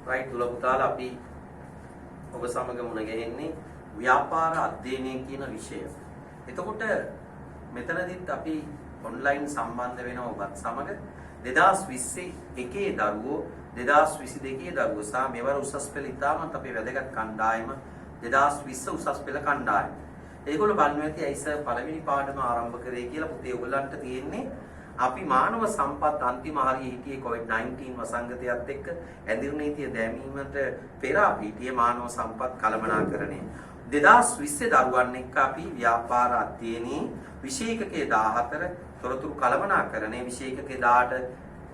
Right දුල පුතාලා අපි ඔබ සමග මුණ ගැහෙන්නේ ව්‍යාපාර අධ්‍යයනය කියන විෂය. එතකොට මෙතනදිත් අපි ඔන්ලයින් සම්බන්ධ වෙනවා ඔබත් සමග 2021 දරුවෝ 2022 දරුවෝ සහ මෙවර උසස් පෙළ ඉතාමත් අපේ වැදගත් කණ්ඩායම 2020 උසස් පෙළ කණ්ඩායම. ඒගොල්ලෝ බලන්න ඇති ඇයිස පළවෙනි පාඩම ආරම්භ කරේ කියලා පුතේ ඔයගලන්ට තියෙන්නේ අපි මානව සම්පත් අන්තිම හරිය හිටියේ COVID-19 වසංගතයත් එක්ක ඇඳිරි නීතිය දැමීමට පෙර අපි හිටියේ මානව සම්පත් කළමනාකරණය. 2020 දරුවන් එක්ක අපි ව්‍යාපාර අධ්‍යයනයේ විෂය එකකයේ 14 තොරතුරු කළමනාකරණය විෂය එකකයේ 18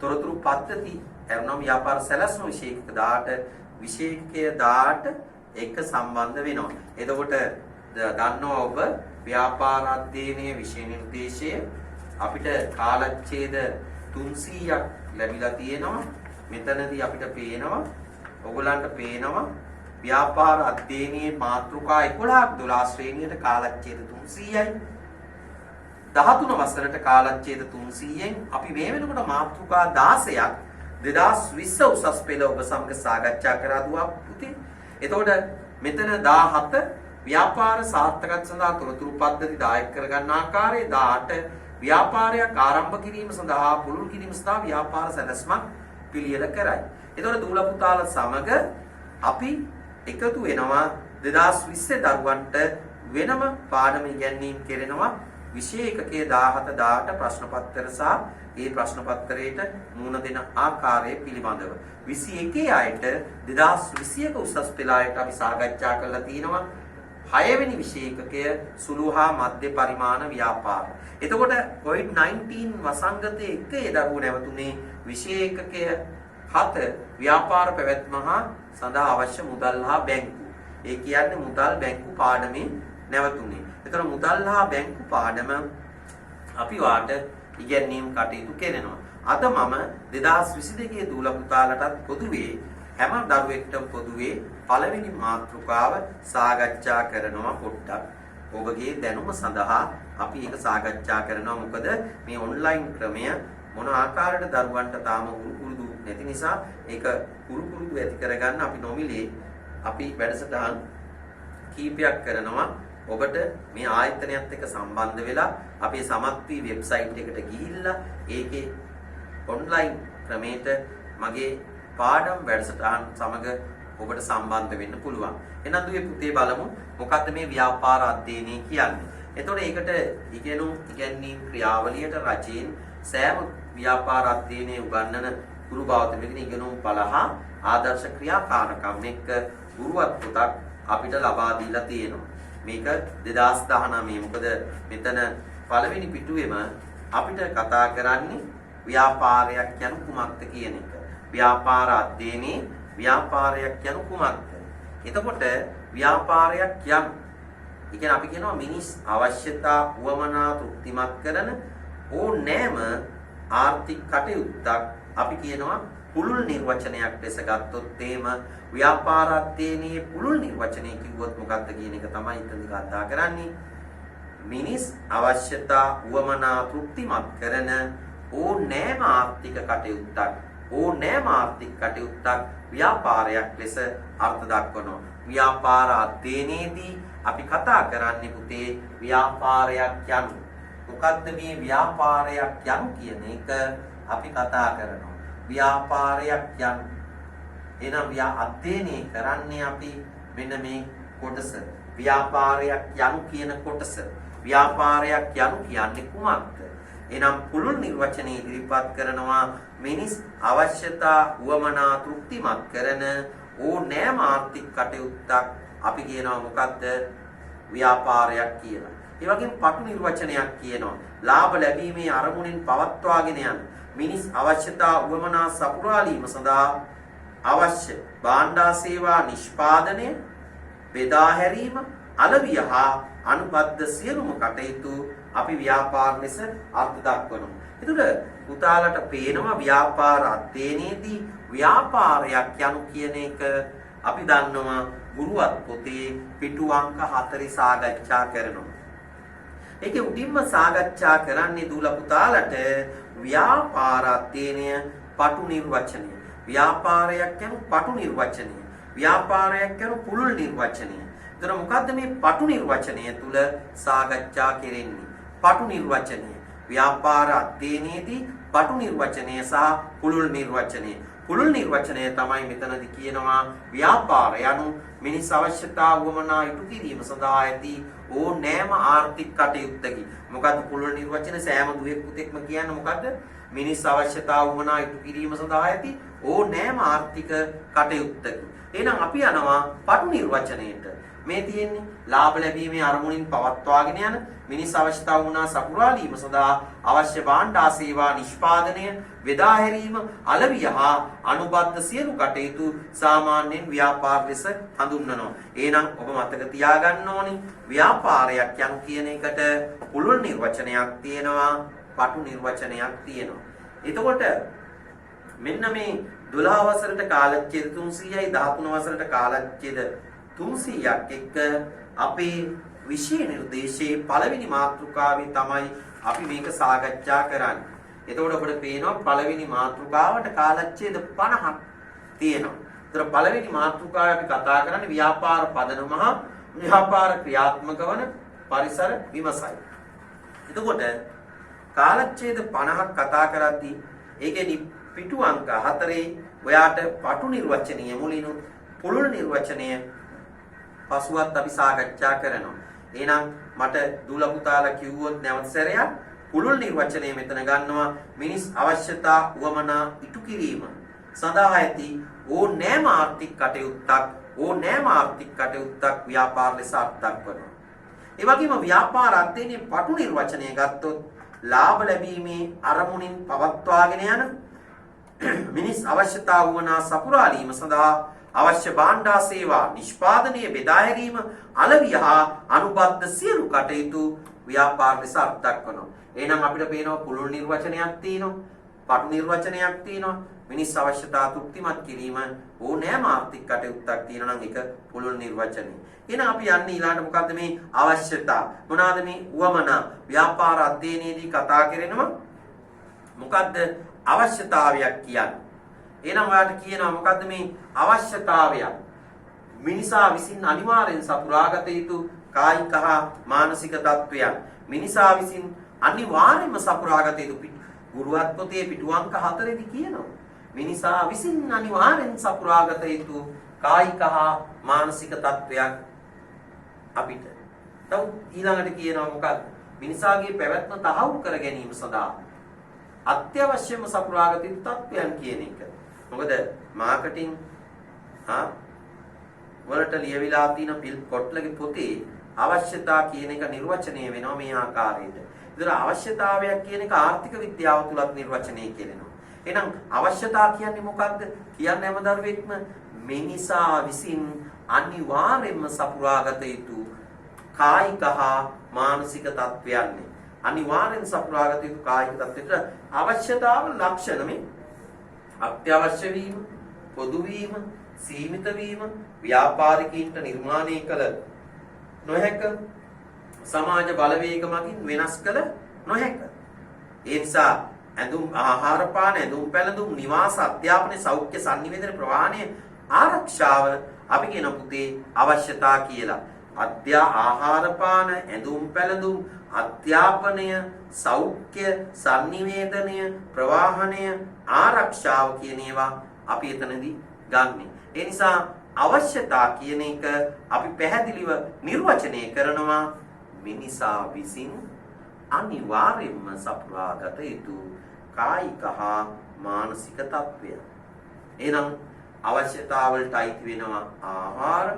තොරතුරු පද්ධති එරනම් ව්‍යාපාර සැලැස්ම විෂය එකක 18 විෂය එකකයේ 18 එක සම්බන්ධ වෙනවා. එතකොට දන්නවා ඔබ ව්‍යාපාර අධ්‍යයනයේ විෂය නිර්දේශය අපිට කාලච්ඡේද 300ක් ලැබිලා තියෙනවා. මෙතනදී අපිට පේනවා ඔයගලන්ට පේනවා ව්‍යාපාර අධ්‍යයනයේ මාතෘකා 11ක් 12 ශ්‍රේණියට කාලච්ඡේද 300යි 13 වසරට කාලච්ඡේද 300න් අපි මේ වෙනකොට මාතෘකා 16ක් 2020 උසස් පෙළ ඔබ සමග සාකච්ඡා කරා දුවා පුතේ. එතකොට මෙතන 17 ව්‍යාපාර සාර්ථකත්වය සඳහා තොරතුරු පද්ධති දායක කරගන්න ආකාරය 18 ව්‍යාපාරයක් ආරම්භ කිරීම සඳහා පුළුල් කිරීම සඳහා ව්‍යාපාර සැලැස්මක් පිළියෙල කරයි. එතකොට දූල පුතාලා සමග අපි එකතු වෙනවා 2020 දරුවන්ට වෙනම පාඩම ඉගැන්වීම් කරනවා විෂය එකකයේ 17 18 ප්‍රශ්න පත්‍ර සහ ඒ ප්‍රශ්න පත්‍රයට මුහුණ දෙන ආකාරය පිළිබඳව 21 අයට 2021 උසස් පෙළ අයට අපි සාකච්ඡා කරලා තිනවා 6 වෙනි විෂය එකකය සුළු හා මධ්‍ය පරිමාණ ව්‍යාපාර. එතකොට COVID-19 වසංගතයේ එක ඒ දරුවෝ නැවතුනේ විෂය එකකය 7 ව්‍යාපාර පැවැත්ම හා සඳහා අවශ්‍ය මුදල් හා බැංකු. ඒ කියන්නේ මුදල් බැංකු පාඩමේ නැවතුනේ. එතකොට මුදල් හා බැංකු පාඩම අපි වාට ඉගැන්වීම් කටයුතු කරනවා. අද මම 2022 දූල පුතාලටත් පොදුවේ හැම දරුවෙක්ටම පොදුවේ පළවෙනි මාතෘකාව සාකච්ඡා කරනවා පොඩ්ඩක්. ඔබගේ දැනුම සඳහා අපි ඒක සාකච්ඡා කරනවා. මොකද මේ ඔන්ලයින් ක්‍රමය මොන ආකාරයකට දරුවන්ට තාම උරුකුරුදු නැති නිසා ඒක උරුකුරුදු ඇති කරගන්න අපි නොමිලේ අපි වැඩසටහන් කීපයක් කරනවා. ඔබට මේ ආයතනයත් එක්ක සම්බන්ධ වෙලා අපේ සමත්වී වෙබ්සයිට් එකට ගිහිල්ලා ඒකේ ඔන්ලයින් ක්‍රමයට මගේ පාඩම් වැඩසටහන් සමග ඔබට සම්බන්ධ වෙන්න පුළුවන්. එහෙනම් දුවේ පුතේ බලමු මොකක්ද මේ ව්‍යාපාර අධ්‍යයනය කියන්නේ. එතකොට ඒකට ඉගෙනීම් ක්‍රියාවලියට රචයෙන් සෑම ව්‍යාපාර අධ්‍යයනයේ උගන්වන ගුරු භාවතමකින් ඉගෙනුම් 50 ආදර්ශ ක්‍රියාකාරකම් එක්ක ගුරුවත් පොතක් අපිට ලබා දීලා තියෙනවා. මේක 2019 මොකද මෙතන පළවෙනි පිටුවේම අපිට කතා කරන්නේ ව්‍යාපාරයක් යන කුමක්ද කියන එක. ව්‍යාපාර අධ්‍යයනයේ ව්‍යාපාරයක් යන කුමක්ද? එතකොට ව්‍යාපාරයක් යන ඒ කියන්නේ අපි කියනවා මිනිස් අවශ්‍යතා උවමනා තෘප්තිමත් කරන ඕනෑම ආර්ථික කටයුත්තක් අපි කියනවා පුළුල් නිර්වචනයක් ලෙස ගත්තොත් එහෙම ව්‍යාපාර අධ්‍යයනයේ පුළුල් නිර්වචනය කිව්වොත් මොකක්ද කියන එක තමයි ඉතින් කතා කරන්නේ. මිනිස් අවශ්‍යතා උවමනා තෘප්තිමත් කරන ඕනෑම ආර්ථික කටයුත්තක් ව්‍යාපාරයක් ලෙස අර්ථ දක්වනවා. ව්‍යාපාර අධ්‍යයනයේදී අපි කතා කරන්නේ පුතේ ව්‍යාපාරයක් යනු. මොකද්ද මේ ව්‍යාපාරයක් යනු කියන එක අපි කතා කරනවා. ව්‍යාපාරයක් යනු. එහෙනම් අධ්‍යයනය කරන්නේ අපි මෙන්න මේ කොටස. ව්‍යාපාරයක් යනු කියන කොටස. ව්‍යාපාරයක් යනු කියන්නේ කුමක්ද? එනම් පුළුල් නිර්වචනයේ ඉදිරිපත් කරනවා මිනිස් අවශ්‍යතා උවමනා තෘප්තිමත් කරන ඕනෑම ආර්ථික කටයුත්තක් අපි කියනවා මොකද්ද ව්‍යාපාරයක් කියලා. ඒ වගේම පටු නිර්වචනයක් කියනවා ලාභ ලැබීමේ අරමුණෙන් පවත්වාගෙන යන මිනිස් අවශ්‍යතා උවමනා සපුරාලීම සඳහා අවශ්‍ය භාණ්ඩා සේවා නිෂ්පාදනය බෙදා හැරීම අලවිය හා අනුබද්ධ සියලුම කටයුතු අපි ව්‍යාපාර ලෙස අර්ථ දක්වනවා. එතකොට පුතාලට පේනවා ව්‍යාපාර අධ්‍යයනයේදී ව්‍යාපාරයක් යනු කියන එක අපි දන්නවා ගුරුවත් පොතේ පිටු අංක 4 සාකච්ඡා කරනවා. ඒකේ උඩින්ම සාකච්ඡා කරන්නේ දූල පුතාලට ව්‍යාපාර අධ්‍යයනය පටු නිර්වචනය. ව්‍යාපාරයක් කියන පටු නිර්වචනය. ව්‍යාපාරයක් කියන පුළුල් නිර්වචනය. එතන මොකද්ද මේ පටු නිර්වචනය තුල සාකච්ඡා කෙරෙන්නේ? පටු නිර්වචනය. ව්‍යාපාර අධ්‍යයනයේදී පටු නිර්වචනය සහ පුළුල් නිර්වචනය. පුළුල් නිර්වචනය තමයි මෙතනදී කියනවා ව්‍යාපාර යනු මිනිස් අවශ්‍යතා වමනා ඉටු කිරීම සඳහා ඇති ඕනෑම ආර්ථික කටයුත්තකි. මොකද්ද පුළුල් නිර්වචන? සෑම දුවෙක් පුතෙක්ම කියන්නේ මොකද්ද? මිනිස් අවශ්‍යතා වමනා ඉටු කිරීම සඳහා ඇති ඕනෑම ආර්ථික කටයුත්තකි. එහෙනම් අපි යනවා පටු නිර්වචනයේට. මේ තියෙන්නේ ලාභ ලැබීමේ අරමුණින් පවත්වාගෙන යන මිනිස් අවශ්‍යතා වුණා සපුරාලීම සඳහා අවශ්‍ය භාණ්ඩ ආසේවා නිෂ්පාදනය, බෙදා හැරීම, අලවිය හා අනුබද්ධ සියලු කටයුතු සාමාන්‍යයෙන් ව්‍යාපාර ලෙස හඳුන්වනවා. එහෙනම් ඔබ මතක තියාගන්න ඕනේ ව්‍යාපාරයක් යන කියන එකට පුළුල් නිර්වචනයක් තියෙනවා, පටු නිර්වචනයක් තියෙනවා. එතකොට මෙන්න මේ 12 වසරට කාලච්ඡේද 300යි 13 වසරට කාලච්ඡේද 300ක් එක්ක අපේ විෂය නිර්දේශයේ පළවෙනි මාතෘකාවේ තමයි අපි මේක සාකච්ඡා කරන්නේ. එතකොට අපිට පේනවා පළවෙනි මාතෘකාවට කාලච්ඡේද 50ක් තියෙනවා. ඒතර පළවෙනි මාතෘකාවේ අපි කතා කරන්නේ ව්‍යාපාර පදනම හා ව්‍යාපාර ක්‍රියාත්මක වන පරිසර විමසයි. එතකොට කාලච්ඡේද 50ක් කතා කරද්දී ඒකෙදි පිටු අංක 4 ඔයාට පටු නිර්වචනීය මුලිනුත් පුළුල් නිර්වචනීය පසුවත් අපි සාකච්ඡා කරනවා. එහෙනම් මට දුල පුතාලා කිව්වොත් නැවත සැරයක් පුළුල් නිර්වචනය මෙතන ගන්නවා මිනිස් අවශ්‍යතා උවමනා ඉටු කිරීම සඳහා ඇති ඕනෑම ආර්ථික කටයුත්තක් ව්‍යාපාර ලෙස අත්දක්වනවා. ඒ වගේම ව්‍යාපාර අධ්‍යයනයේ පටු නිර්වචනය ගත්තොත් ලාභ ලැබීමේ අරමුණින් පවත්වාගෙන යන මිනිස් අවශ්‍යතා වුණා සපුරාලීම සඳහා අවශ්‍ය භාණ්ඩා සේවා නිෂ්පාදනය, බෙදා හැරීම, අලවිය හා අනුබද්ධ සියලු කටයුතු ව්‍යාපාර ලෙස අත්දක්වනවා. එහෙනම් අපිට පේනවා පුළුල් නිර්වචනයක් තියෙනවා, පටු නිර්වචනයක් තියෙනවා. මිනිස් අවශ්‍යතා තෘප්තිමත් කිරීම ඕනෑම ආර්ථික කටයුත්තක් තියෙනවා නම් ඒක පුළුල් නිර්වචනය. එහෙනම් අපි යන්නේ ඊළඟට මොකද්ද මේ අවශ්‍යතා? මොනවාද මේ උවමනා? ව්‍යාපාර අධ්‍යයනයේදී කතා කරනවා මොකද්ද අවශ්‍යතාවයක් කියන්නේ? එහෙනම් ඔයාලට කියනවා මොකද්ද මේ අවශ්‍යතාවයක්? මිනිසා විසින් අනිවාර්යෙන් සපුරාගත යුතු කායික හා මානසික තත්වයන්. මිනිසා විසින් අනිවාර්යෙන්ම සපුරාගත යුතු ගුරුවත් පොතේ පිටු අංක 4 කියනවා. මිනිසා විසින් අනිවාර්යෙන් සපුරාගත යුතු කායික හා මානසික තත්වයක් අපිට. තව ඊළඟට කියනවා මොකක්ද? මිනිසාගේ පැවැත්ම තහවුරු කර ගැනීම සඳහා අත්‍යවශ්‍යම සපුරාගත යුතු තත්වයන් කියන එක. මොකද මාකටිං වලට ලියවිලා තියෙන පිල් කොට්ලගේ පොතේ අවශ්‍යතා කියන එක නිර්වචනය වෙනවා මේ ආකාරයට. ඒතර අවශ්‍යතාවයක් කියන එක ආර්ථික විද්‍යාව තුලත් නිර්වචනය කෙරෙනවා. එහෙනම් අවශ්‍යතා කියන්නේ මොකක්ද? කියන්නේ හැම දරුවෙක්ම මිනිසා විසින් අනිවාර්යයෙන්ම සපුරාගත යුතු කායික හා මානසික තත්වයන්. අනිවාර්යෙන් සපුරාගත යුතු කායික තත්ත්වයට අවශ්‍යතාව ලක්ෂණ මේ අත්‍යවශ්‍ය වීම, පොදු වීම, සීමිත වීම, ව්‍යාපාරිකයින්ට නිර්මාණය කළ නොහැක, සමාජ බලවේග මගින් වෙනස් කළ නොහැක. ඒ නිසා ඇඳුම් ආහාර පාන, ඇඳුම් පැළඳුම්, නිවාස, අධ්‍යාපන, සෞඛ්‍ය සංනිවේදන, ප්‍රවාහනය, ආරක්ෂාව අපි කියන පුතේ අවශ්‍යතා කියලා. ආහාර පාන, ඇඳුම් පැළඳුම්, අධ්‍යාපනය, සෞඛ්‍ය සංනිවේදනය, ප්‍රවාහනය, ආරක්ෂාව කියන ඒවා අපි එතනදී ගන්නෙ. ඒ නිසා අවශ්‍යතා කියන එක අපි පැහැදිලිව නිර්වචනය කරනවා මිනිසා විසින් අනිවාර්යයෙන්ම සපුරාගත යුතු කායික හා මානසික තත්ත්වය. එහෙනම් අවශ්‍යතාවලට අයිති වෙනවා ආහාර,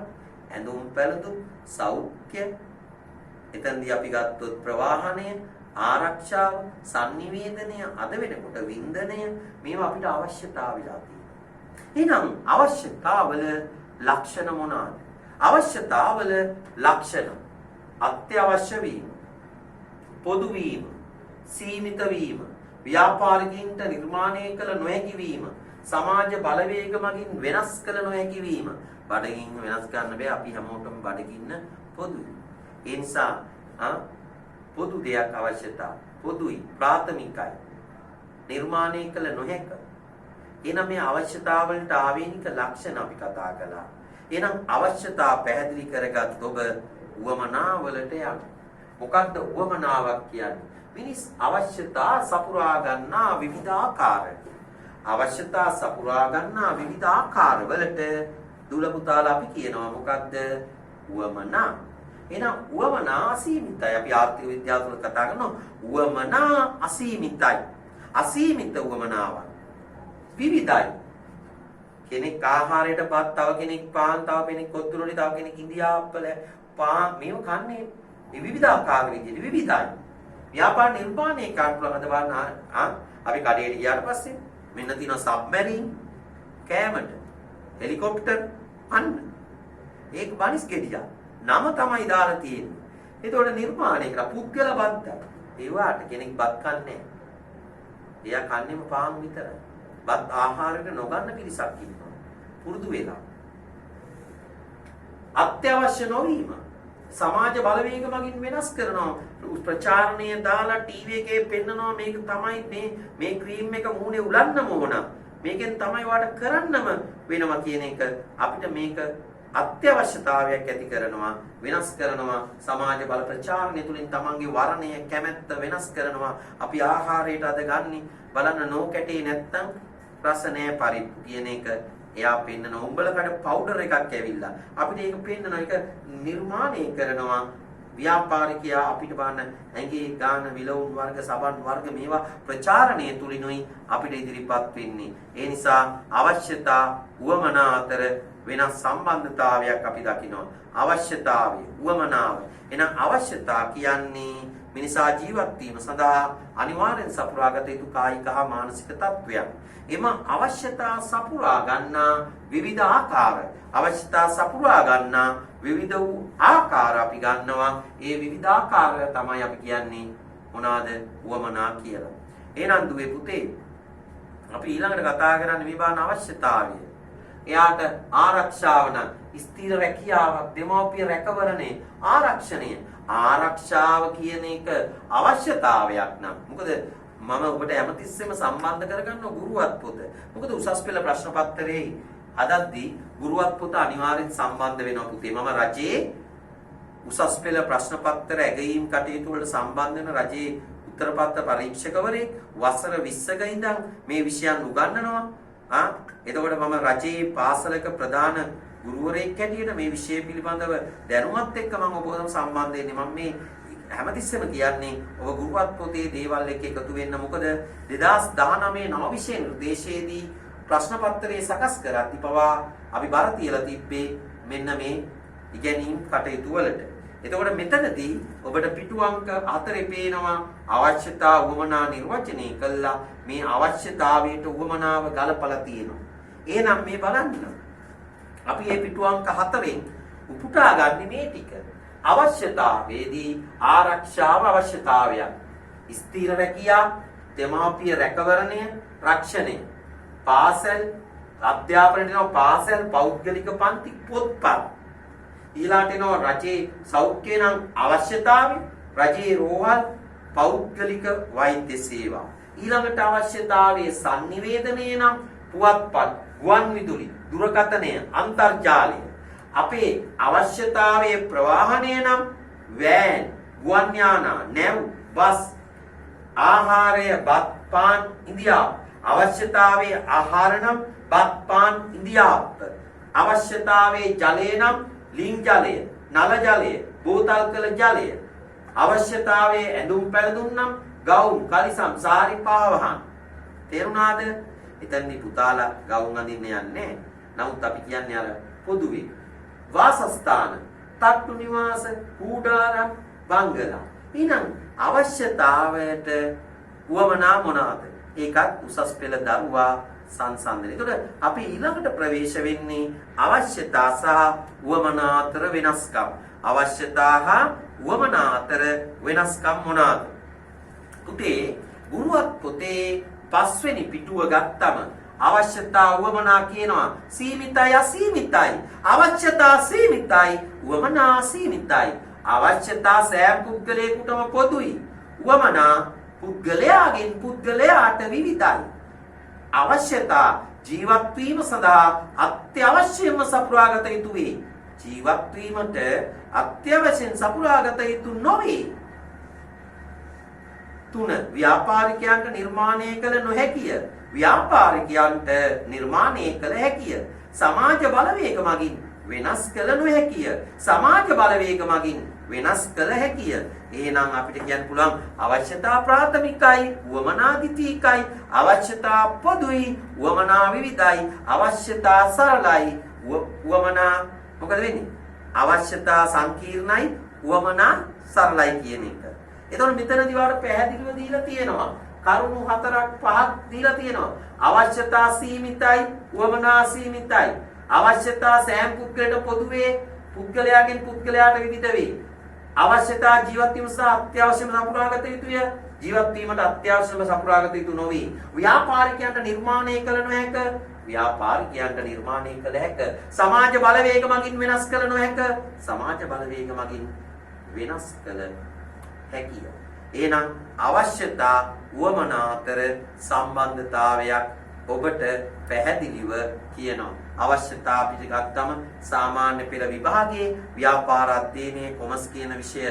ඇඳුම් පැළඳුම්, සෞඛ්‍ය, එතනදී අපි ගත්තොත් ප්‍රවාහනය, ආරක්ෂාව, සංනිවේදනය, අද වෙනකොට වින්දනය, මේවා අපිට අවශ්‍යතාව වෙලා තියෙනවා. එහෙනම් අවශ්‍යතාවල ලක්ෂණ මොනවාද? අවශ්‍යතාවල ලක්ෂණ අත්‍යවශ්‍ය වීම, පොදු වීම, සීමිත වීම, ව්‍යාපාරිකයින්ට නිර්මාණය කළ නොහැකි වීම, සමාජ බලවේග මගින් වෙනස් කළ නොහැකි වීම. බඩගින්න වෙනස් කරන්න බෑ, අපි හැමෝටම බඩගින්න පොදුයි. ඒ නිසා පොදු දෙයක් අවශ්‍යතා පොදුයි, ප්‍රාථමිකයි, නිර්මාණය කළ නොහැක. එහෙනම් මේ අවශ්‍යතාව වලට ආවේනික ලක්ෂණ අපි කතා කළා. එහෙනම් අවශ්‍යතා පැහැදිලි කරගත් ඔබ උවමනාවලට යන්න. මොකක්ද උවමනාවක් කියන්නේ? මිනිස් අවශ්‍යතා සපුරා ගන්නා විවිධාකාර. අවශ්‍යතා සපුරා ගන්නා විවිධාකාර වලට දුල පුතාලා අපි කියනවා මොකක්ද? උවමනා. එහෙනම් උවමනා අසීමිතයි. අපි ආර්ථික විද්‍යාව තුළ කතා කරනවා උවමනා අසීමිතයි. අසීමිත උවමනාවක්. විවිධයි. කෙනෙක් ආහාරයටපත්, තව කෙනෙක් පාන්, තව කෙනෙක් කොත්තුරොටි, තව කෙනෙක් ඉන්දියාප්පල, පාන් මේව කන්නේ විවිධාකාර විදිහට විවිධයි. ව්‍යාපාර නිර්මාණය කරන්න පුළුවන් අද බලන්න අපි කඩේට ගියාට පස්සේ මෙන්න තියෙනවා සබ්මැරින්, කෑමට, හෙලිකොප්ටර් අන්න. ඒක බනිස් ගෙඩියක්. නම තමයි දාලා තියෙන්නේ. ඒතකොට නිර්මාණය කරලා පුද්ගල බද්දා. ඒ වාට කෙනෙක් බත් කන්නේ නැහැ. එයා කන්නේම පාන් විතරයි. බත් ආහාරයට නොගන්න පිරිසක් ඉන්නවා. පුරුදු වෙලා. අත්‍යවශ්‍ය නොවීම සමාජ බලවේග මගින් වෙනස් කරනවා. ප්‍රචාරණය දාලා ටීවී එකේ පෙන්නනවා මේක තමයි මේ ක්‍රීම් එක මූණේ උලන්නම ඕන. මේකෙන් තමයි වාට කරන්නම වෙනවා කියන එක අපිට මේක අත්‍යවශ්‍යතාවයක් ඇති කරනවා, වෙනස් කරනවා. සමාජ බල ප්‍රචාරණය තුලින් තමන්ගේ වර්ණය කැමැත්ත වෙනස් කරනවා. අපි ආහාරයට අද ගන්නේ බලන්න නෝකැටේ නැත්තම් රස නැහැ පරිප්පු කියන එක එයා පෙන්නන උඹලකට පවුඩර් එකක් ඇවිල්ලා අපිට ඒක පෙන්නන එක නිර්මාණය කරනවා. ව්‍යාපාරිකයා අපිට බලන්න ඇඟේ ගාන විලවුන් වර්ග සබන් වර්ග මේවා ප්‍රචාරණය තුලිනුයි අපිට ඉදිරිපත් වෙන්නේ. ඒ නිසා අවශ්‍යතා උවමනා අතර වෙනස් සම්බන්ධතාවයක් අපි දකිනවා. අවශ්‍යතාවය උවමනාව. එහෙනම් අවශ්‍යතා කියන්නේ මිනිසා ජීවත් වීම සඳහා අනිවාර්යෙන් සපුරාගත යුතු කායික හා මානසික තත්වයක්. එම අවශ්‍යතා සපුරා ගන්නා විවිධ ආකාර, අවශ්‍යතා සපුරා ගන්නා විවිධ වූ ආකාර අපි ගන්නවා. ඒ විවිධ ආකාරය තමයි අපි කියන්නේ මොනවාද? උවමනා කියලා. එහෙනම් දුවේ පුතේ අපි ඊළඟට කතා කරන්නේ මේ බාන අවශ්‍යතාවය. එයාට ආරක්ෂාව නම් ස්ථිර රැකියාවක්, දෙමව්පිය රැකවරණය, ආරක්ෂණය. ආරක්ෂාව කියන එක අවශ්‍යතාවයක් නම් මොකද මම ඔබට හැමතිස්සෙම සම්බන්ධ කරගන්න ගුරුවත් පොත. මොකද උසස් පෙළ ප්‍රශ්න පත්‍රයේ අදද්දී ගුරුවත් පොත අනිවාර්යෙන් සම්බන්ධ වෙනවා පුතේ. මම රජයේ උසස් පෙළ ප්‍රශ්න පත්‍ර ඇගයීම් කටයුතු වලට සම්බන්ධ වෙන රජයේ උත්තරපත්‍ර පරීක්ෂකවරයෙක් වසර 20ක ඉඳන් මේ විෂයන් උගන්වනවා. එතකොට මම රජයේ පාසලක ප්‍රධාන ගුරුවරයෙක් හැටියට මේ විෂය පිළිබඳව දැනුවත් එක්ක මම ඔබව සම්බන්ධ වෙන්නේ. මම මේ හැමතිස්සෙම කියන්නේ ඔබ ගුරුවත් පොතේ දේවල් එක්ක එකතු වෙන්න. මොකද 2019 නව විෂය නිර්දේශයේදී ප්‍රශ්න පත්‍රයේ සකස් කරද්දී පවා අපි බර තියලා තිබ්බේ මෙන්න මේ ඉගෙනීම් කටයුතු වලට. එතකොට මෙතනදී ඔබට පිටු අංක 4 පේනවා අවශ්‍යතා උවමනා නිර්වචනය කළා. මේ අවශ්‍යතාවයට උවමනාව ගලපලා තියෙනවා. එහෙනම් මේ බලන්න. අපි මේ පිටු අංක 4න් උපුටා ගන්න මේ ටික. අවශ්‍යතාවේදී ආරක්ෂාව අවශ්‍යතාවයක්. ස්ථිර රැකියාව, දෙමාපිය රැකවරණය, රක්ෂණය. පාසල් අධ්‍යාපනයට යන පාසල්, පෞද්ගලික පන්ති, පොත්පත්. ඊළාට එනවා රජයේ සෞඛ්‍ය නම් අවශ්‍යතාවය, රජයේ රෝහල්, පෞද්ගලික වෛද්‍ය සේවා. ඊළඟට අවශ්‍යතාවයේ sannivedanaya නම් පුවත්පත්, ගුවන් විදුලි, දුරකථනය, අන්තර්ජාලය. අපේ අවශ්‍යතාවයේ ප්‍රවාහනය නම් වෑන්, ගුවන් යාන, නැව්, බස්. ආහාරය බත්, පාන්, ඉන්දියාව. අවශ්‍යතාවයේ ආහාර නම් බත්, පාන්, ඉන්දියාව. අවශ්‍යතාවයේ ජලය නම් ලිං ජලය, නල ජලය, බෝතල් කළ ජලය. අවශ්‍යතාවයේ ඇඳුම් පැළඳුම් නම් ගවුම්, කලිසම්, සාරි, පාවහන්. තේරුණාද? එතනදී පුතාලා ගවුම් අඳින්න යන්නේ. නමුත් අපි කියන්නේ අර පොදුවේ වාසස්ථාන, තට්ටු නිවාස, කූඩාරම්, බංගලා. එහෙනම් අවශ්‍යතාවයට උවමනා මොනවාද? ඒකත් උසස් පෙළ දරුවා සංසන්දනය. ඒතකොට අපි ඊළඟට ප්‍රවේශ වෙන්නේ අවශ්‍යතා සහ උවමනා අතර වෙනස්කම්. අවශ්‍යතා හා උවමනා අතර වෙනස්කම් මොනවාද? පුතේ ගුරුවත් පොතේ 5 වෙනි පිටුව ගත්තම අවශ්‍යතා උවමනා කියනවා සීමිතයි අසීමිතයි. අවශ්‍යතා සීමිතයි, උවමනා සීමිතයි. අවශ්‍යතා සෑම පුද්ගලයෙකුටම පොදුයි. උවමනා පුද්ගලයාගෙන් පුද්ගලයාට විවිධයි. අවශ්‍යතා ජීවත් වීම සඳහා අත්‍යවශ්‍යම සපුරාගත යුතු වේ. ජීවත් වීමට අත්‍යවශ්‍යම සපුරාගත යුතු නොවේ. 3. ව්‍යාපාරිකයන්ට නිර්මාණය කළ නොහැකිය. ව්‍යාපාරිකයන්ට නිර්මාණය කළ හැකිය. සමාජ බලවේග මගින් වෙනස් කළ නොහැකිය. සමාජ බලවේග මගින් වෙනස් කළ හැකිය. එහෙනම් අපිට කියන්න පුළුවන් අවශ්‍යතා ප්‍රාථමිකයි, වමනා ද්විතීකයි, අවශ්‍යතා පොදුයි, වමනා විවිධයි, අවශ්‍යතා සරලයි, වමනා මොකද වෙන්නේ? අවශ්‍යතා සංකීර්ණයි, වමනා සරලයි කියන එක. එතකොට මෙතනදී වාට පැහැදිලිව දීලා තියෙනවා. කරුණු 4ක් 5ක් දීලා තියෙනවා. අවශ්‍යතා සීමිතයි, වමනා සීමිතයි. අවශ්‍යතා සෑම පුද්ගලයාට පොදුවේ, පුද්ගලයාගෙන් පුද්ගලයාට විවිධ වේ. අවශ්‍යතා ජීවත් වීම සහ අත්‍යවශ්‍යම සපුරාගත යුතුය. ජීවත් වීමට අත්‍යවශ්‍යම සපුරාගත යුතු නොවේ. ව්‍යාපාරිකයන්ට නිර්මාණය කළ නොහැක. ව්‍යාපාරිකයන්ට නිර්මාණය කළ හැක. සමාජ බලවේග මගින් වෙනස් කළ නොහැක. සමාජ බලවේග මගින් වෙනස් කළ හැකිය. එහෙනම් අවශ්‍යතා වමනා අතර සම්බන්ධතාවයක් ඔබට පැහැදිලිව කියනවා. අවශ්‍යතා අපි ගත්තම සාමාන්‍ය පෙළ විභාගයේ ව්‍යාපාර අධ්‍යයනයේ කොමර්ස් කියන විෂය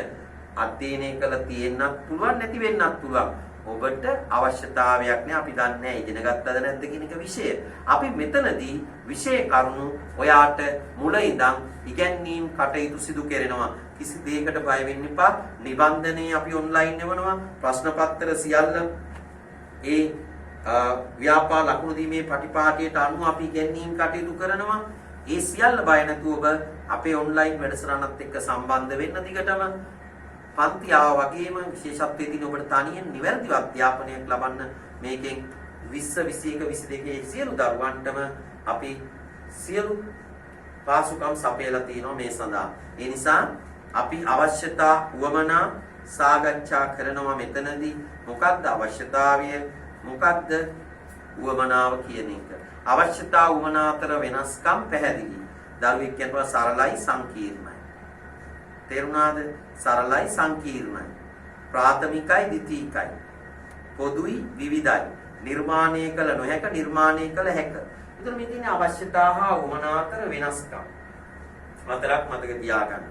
අධ්‍යයනය කළ තියෙන්නත් පුළුවන් නැති වෙන්නත් පුළුවන්. ඔබට අවශ්‍යතාවයක් නෑ. අපි දන්නේ නෑ ඉගෙන ගත්තද නැද්ද කියන එක විෂය. අපි මෙතනදී විෂය කරුණු ඔයාට මුල ඉඳන් ඉගැන්වීම් කටයුතු සිදු කරනවා. කිසි දෙයකට බය වෙන්න එපා. නිබන්ධනයේ අපි ඔන්ලයින් එවනවා. ප්‍රශ්න පත්‍ර සියල්ල ඒ ව්‍යාපාර ලකුණු දීමේ පටිපාටියට අනුව අපි ඉගැන්වීම් කටයුතු කරනවා. ඒ සියල්ල බය නැතුව ඔබ අපේ ඔන්ලයින් වැඩසටහනත් එක්ක සම්බන්ධ වෙන්න දිගටම පන්ති ආවා වගේම විශේෂත්වයේ තියෙන ඔබට තනියෙන් නිවැරදිව අධ්‍යාපනයක් ලබන්න මේකෙන් 20 21 22 සියලු දරුවන්ටම අපි සියලු පාසුකම් සපයලා තියෙනවා මේ සඳහා. ඒ නිසා අපි අවශ්‍යතා වමනා සාකච්ඡා කරනවා මෙතනදී. මොකක්ද අවශ්‍යතාවය? මොකක්ද වමනාව කියන එක? අවශ්‍යතා වමනා අතර වෙනස්කම් පැහැදිලි. දරුවෙක් කියනවා සරලයි සංකීර්ණයි. තේරුණාද? සරලයි සංකීර්ණයි. ප්‍රාථමිකයි ද්විතීකයි. පොදුයි විවිධයි. නිර්මාණය කළ නොහැක නිර්මාණය කළ හැක. එතකොට මේ තියෙන අවශ්‍යතා හා වමනා අතර වෙනස්කම්. හතරක් මතක තියාගන්න.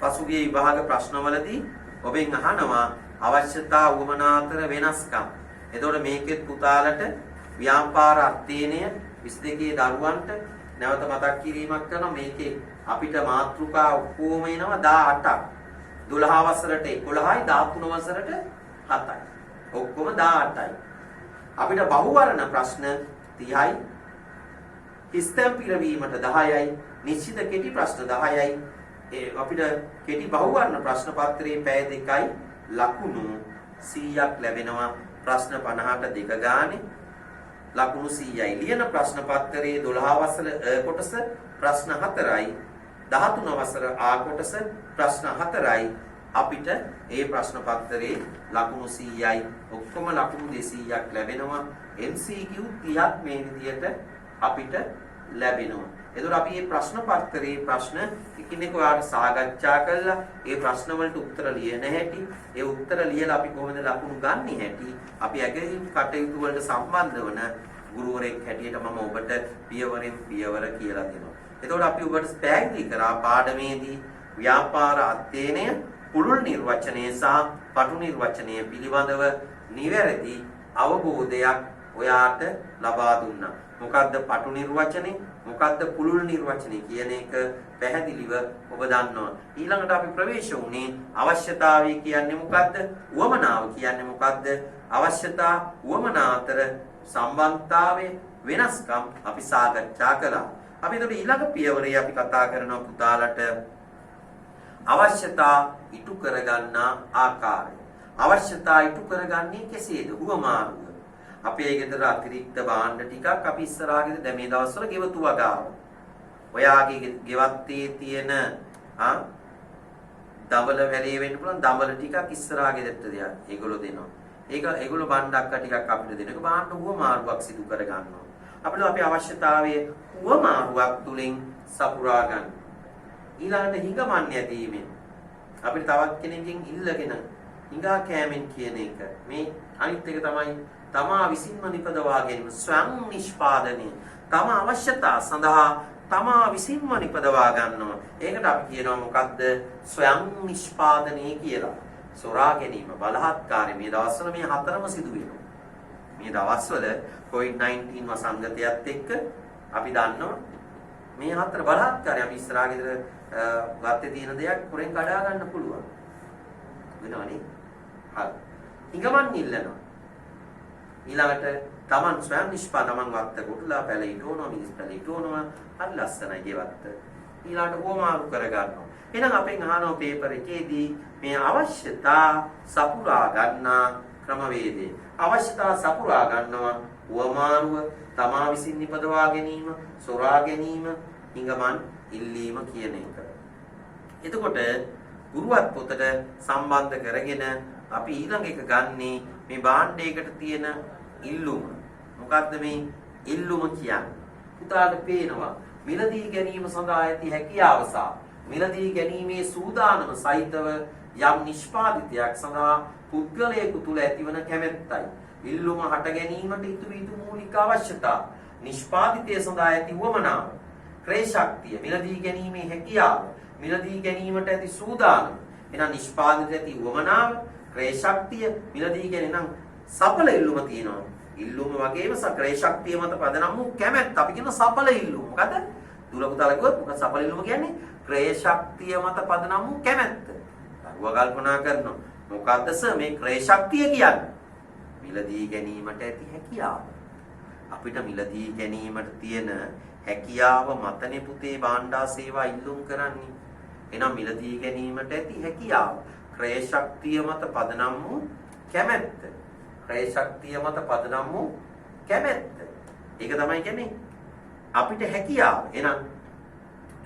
පසුගිය විභාග ප්‍රශ්නවලදී ඔබෙන් අහනවා අවශ්‍යතා වමනා අතර වෙනස්කම්. එතකොට මේකෙත් පුතාලට ව්‍යාපාර අධ්‍යයනය 22 දරුවන්ට නැවත මතක් කිරීමක් කරනවා. මේකේ අපිට මාතෘකා ඔක්කොම එනවා 18ක්. 12 වසරට 11යි 13 වසරට 7යි. ඔක්කොම 18යි. අපිට බහුවර්ණ ප්‍රශ්න 30යි. හිස්තැන් පිරවීමට 10යි. නිශ්චිත කෙටි ප්‍රශ්න 10යි. අපිට කෙටි බහුවර්ණ ප්‍රශ්න පත්‍රයේ පැය 2යි ලකුණු 100ක් ලැබෙනවා. ප්‍රශ්න 50ට 2 ගානේ ලකුණු 100යි. ලියන ප්‍රශ්න පත්‍රයේ 12 වසර කොටස ප්‍රශ්න 4යි. 13 වසර ආ කොටස ප්‍රශ්න 4යි. අපිට ඒ ප්‍රශ්න පත්‍රයේ ලකුණු 100යි. ඔක්කොම ලකුණු 200ක් ලැබෙනවා. MCQ 30ක් මේ විදිහට අපිට ලැබෙනවා. එතකොට අපි මේ ප්‍රශ්න පත්‍රයේ ප්‍රශ්න එකිනෙක ඔයාලට සාකච්ඡා කරලා ඒ ප්‍රශ්න වලට උත්තර ලියන හැටි, ඒ උත්තර ලියලා අපි කොහොමද ලකුණු ගන්න හැටි, අපි ඇගීම් කටයුතු වලට සම්බන්ධ වන ගුරුවරයෙක් හැටියට මම ඔබට පියවරෙන් පියවර කියලා දෙනවා. එතකොට අපි ඔබට පැහැදිලි කරා පාඩමේදී ව්‍යාපාර අධ්‍යයනය, පුළුල් නිර්වචනය සහ පටු නිර්වචනය පිළිබඳව නිවැරදි අවබෝධයක් ඔයාට ලබා දුන්නා. මොකද්ද පටු නිර්වචනේ? මොකද්ද පුළුල් නිර්වචනේ කියන එක පැහැදිලිව ඔබ දන්නවා. ඊළඟට අපි ප්‍රවේශ වුණේ අවශ්‍යතාවය කියන්නේ මොකද්ද? වමනාව කියන්නේ මොකද්ද? අවශ්‍යතා වමනා අතර සම්බන්ධතාවය වෙනස්කම් අපි සාකච්ඡා කළා. අපි එතකොට ඊළඟ පියවරේ අපි කතා කරනවා පුතාලට අවශ්‍යතා ඉටු කරගන්නා ආකාරය. අවශ්‍යතා ඉටු කරගන්නේ කෙසේද? හුවමාරුව. අපේ ගෙදර අතිරික්ත භාණ්ඩ ටිකක් අපි ඉස්සරහට දැන් මේ දවස්වල ගෙවතු වගාව. ඔයාගේ ගෙවත්තේ තියෙන දඹල වැලේ වෙන්න පුළුවන් දඹල ටිකක් ඉස්සරහා ගෙදරට දෙනවා. ඒගොල්ලෝ දෙනවා. ඒගොල්ලෝ භාණ්ඩක්ක ටිකක් අපිට දෙනවා. ඒක භාණ්ඩ හුවමාරුවක් සිදු කර ගන්නවා. අපිට අපේ අවශ්‍යතාවයේ හුවමාරුවක් තුලින් සපුරා ගන්න. ඊළඟට හිඟමන්නේ ඇදීමෙන් අපිට තවත් කෙනෙක්ගෙන් ඉල්ලගෙන හිඟා කෑමෙන් කියන එක. මේ අනිත් එක තමයි තමා විසින්ම නිපදවා ගැනීම ස්වයං නිෂ්පාදනය. තම අවශ්‍යතා සඳහා තමා විසින්ම නිපදවා ගන්නවා. ඒකට අපි කියනවා මොකද්ද? ස්වයං නිෂ්පාදනය කියලා. සොරා ගැනීම, බලහත්කාරය මේ දවස්වල මේ හතරම සිදු වෙනවා. මේ දවස්වල COVID-19 වසංගතයත් එක්ක අපි දන්නවා මේ හතර බලහත්කාරය අපි ඉස්සරහා ගෙදර ගත්තේ තියෙන දෙයක් පුරෙන් කඩා ගන්න පුළුවන්. වෙනවනේ. හරි. ඉඟමන් ඉල්ලනවා. ඊළඟට තමන් ස්වයං නිෂ්පාදනම වත්ත කොටලා පැල ඉටවනවා, මිනිස් පැල ඉටවනවා. හරි ලස්සනයි ගෙවත්ත. ඊළඟට ඕමාරු කර ගන්නවා. එහෙනම් අපෙන් අහනවා පේපර් එකේදී මේ අවශ්‍යතා සපුරා ගන්නා ක්‍රමවේදය. අවශ්‍යතා සපුරා ගන්නවා උවමාරුව තමා විසින් නිපදවා ගැනීම, සොරා ගැනීම, ඉඟමන් ඉල්ලීම කියන එක. එතකොට ගුරුවත් පොතට සම්බන්ධ කරගෙන අපි ඊළඟ එක ගන්නේ මේ භාණ්ඩයකට තියෙන ඉල්ලුම. මොකද්ද මේ ඉල්ලුම කියන්නේ? පුතාට පේනවා මිලදී ගැනීම සඳහා ඇති හැකියාව සහ මිලදී ගැනීමේ සූදානම සහිතව යම් නිෂ්පාදිතයක් සඳහා පුද්ගලයෙකු තුල ඇතිවන කැමැත්තයි. ඉල්ලුම හට ගැනීමට ඉතුරු මූලික අවශ්‍යතා. නිෂ්පාදිතය සඳහා ඇති වමනාව. ක්‍රය ශක්තිය, මිලදී ගැනීමේ හැකියාව, මිලදී ගැනීමට ඇති සූදානම. එහෙනම් නිෂ්පාදිතය ඇති වමනාව, ක්‍රය ශක්තිය, මිලදී ගැනීම සඵල ඉල්ලුම තියෙනවා. ඉල්ලුම වගේම ක්‍රය ශක්තිය මත පදනම් වූ කැමැත්ත. අපි කියන සඵල ඉල්ලුම. මොකද? දුර පුතාලා කිව්වොත් මොකද සඵල ඉල්ලුම කියන්නේ? ක්‍රය ශක්තිය මත පදනම් වූ කැමැත්ත. දරුවා කල්පනා කරනවා මොකද්ද සර් මේ ක්‍රය ශක්තිය කියන්නේ? මිලදී ගැනීමට ඇති හැකියාව. අපිට මිලදී ගැනීමට තියෙන හැකියාව මතනේ පුතේ භාණ්ඩා සේවා ඉල්ලුම් කරන්නේ. එහෙනම් මිලදී ගැනීමට ඇති හැකියාව. ක්‍රය ශක්තිය මත පදනම් වූ කැමැත්ත. ක්‍රය ශක්තිය මත පදනම් වූ කැමැත්ත. ඒක තමයි කියන්නේ අපිට හැකියාව. එහෙනම්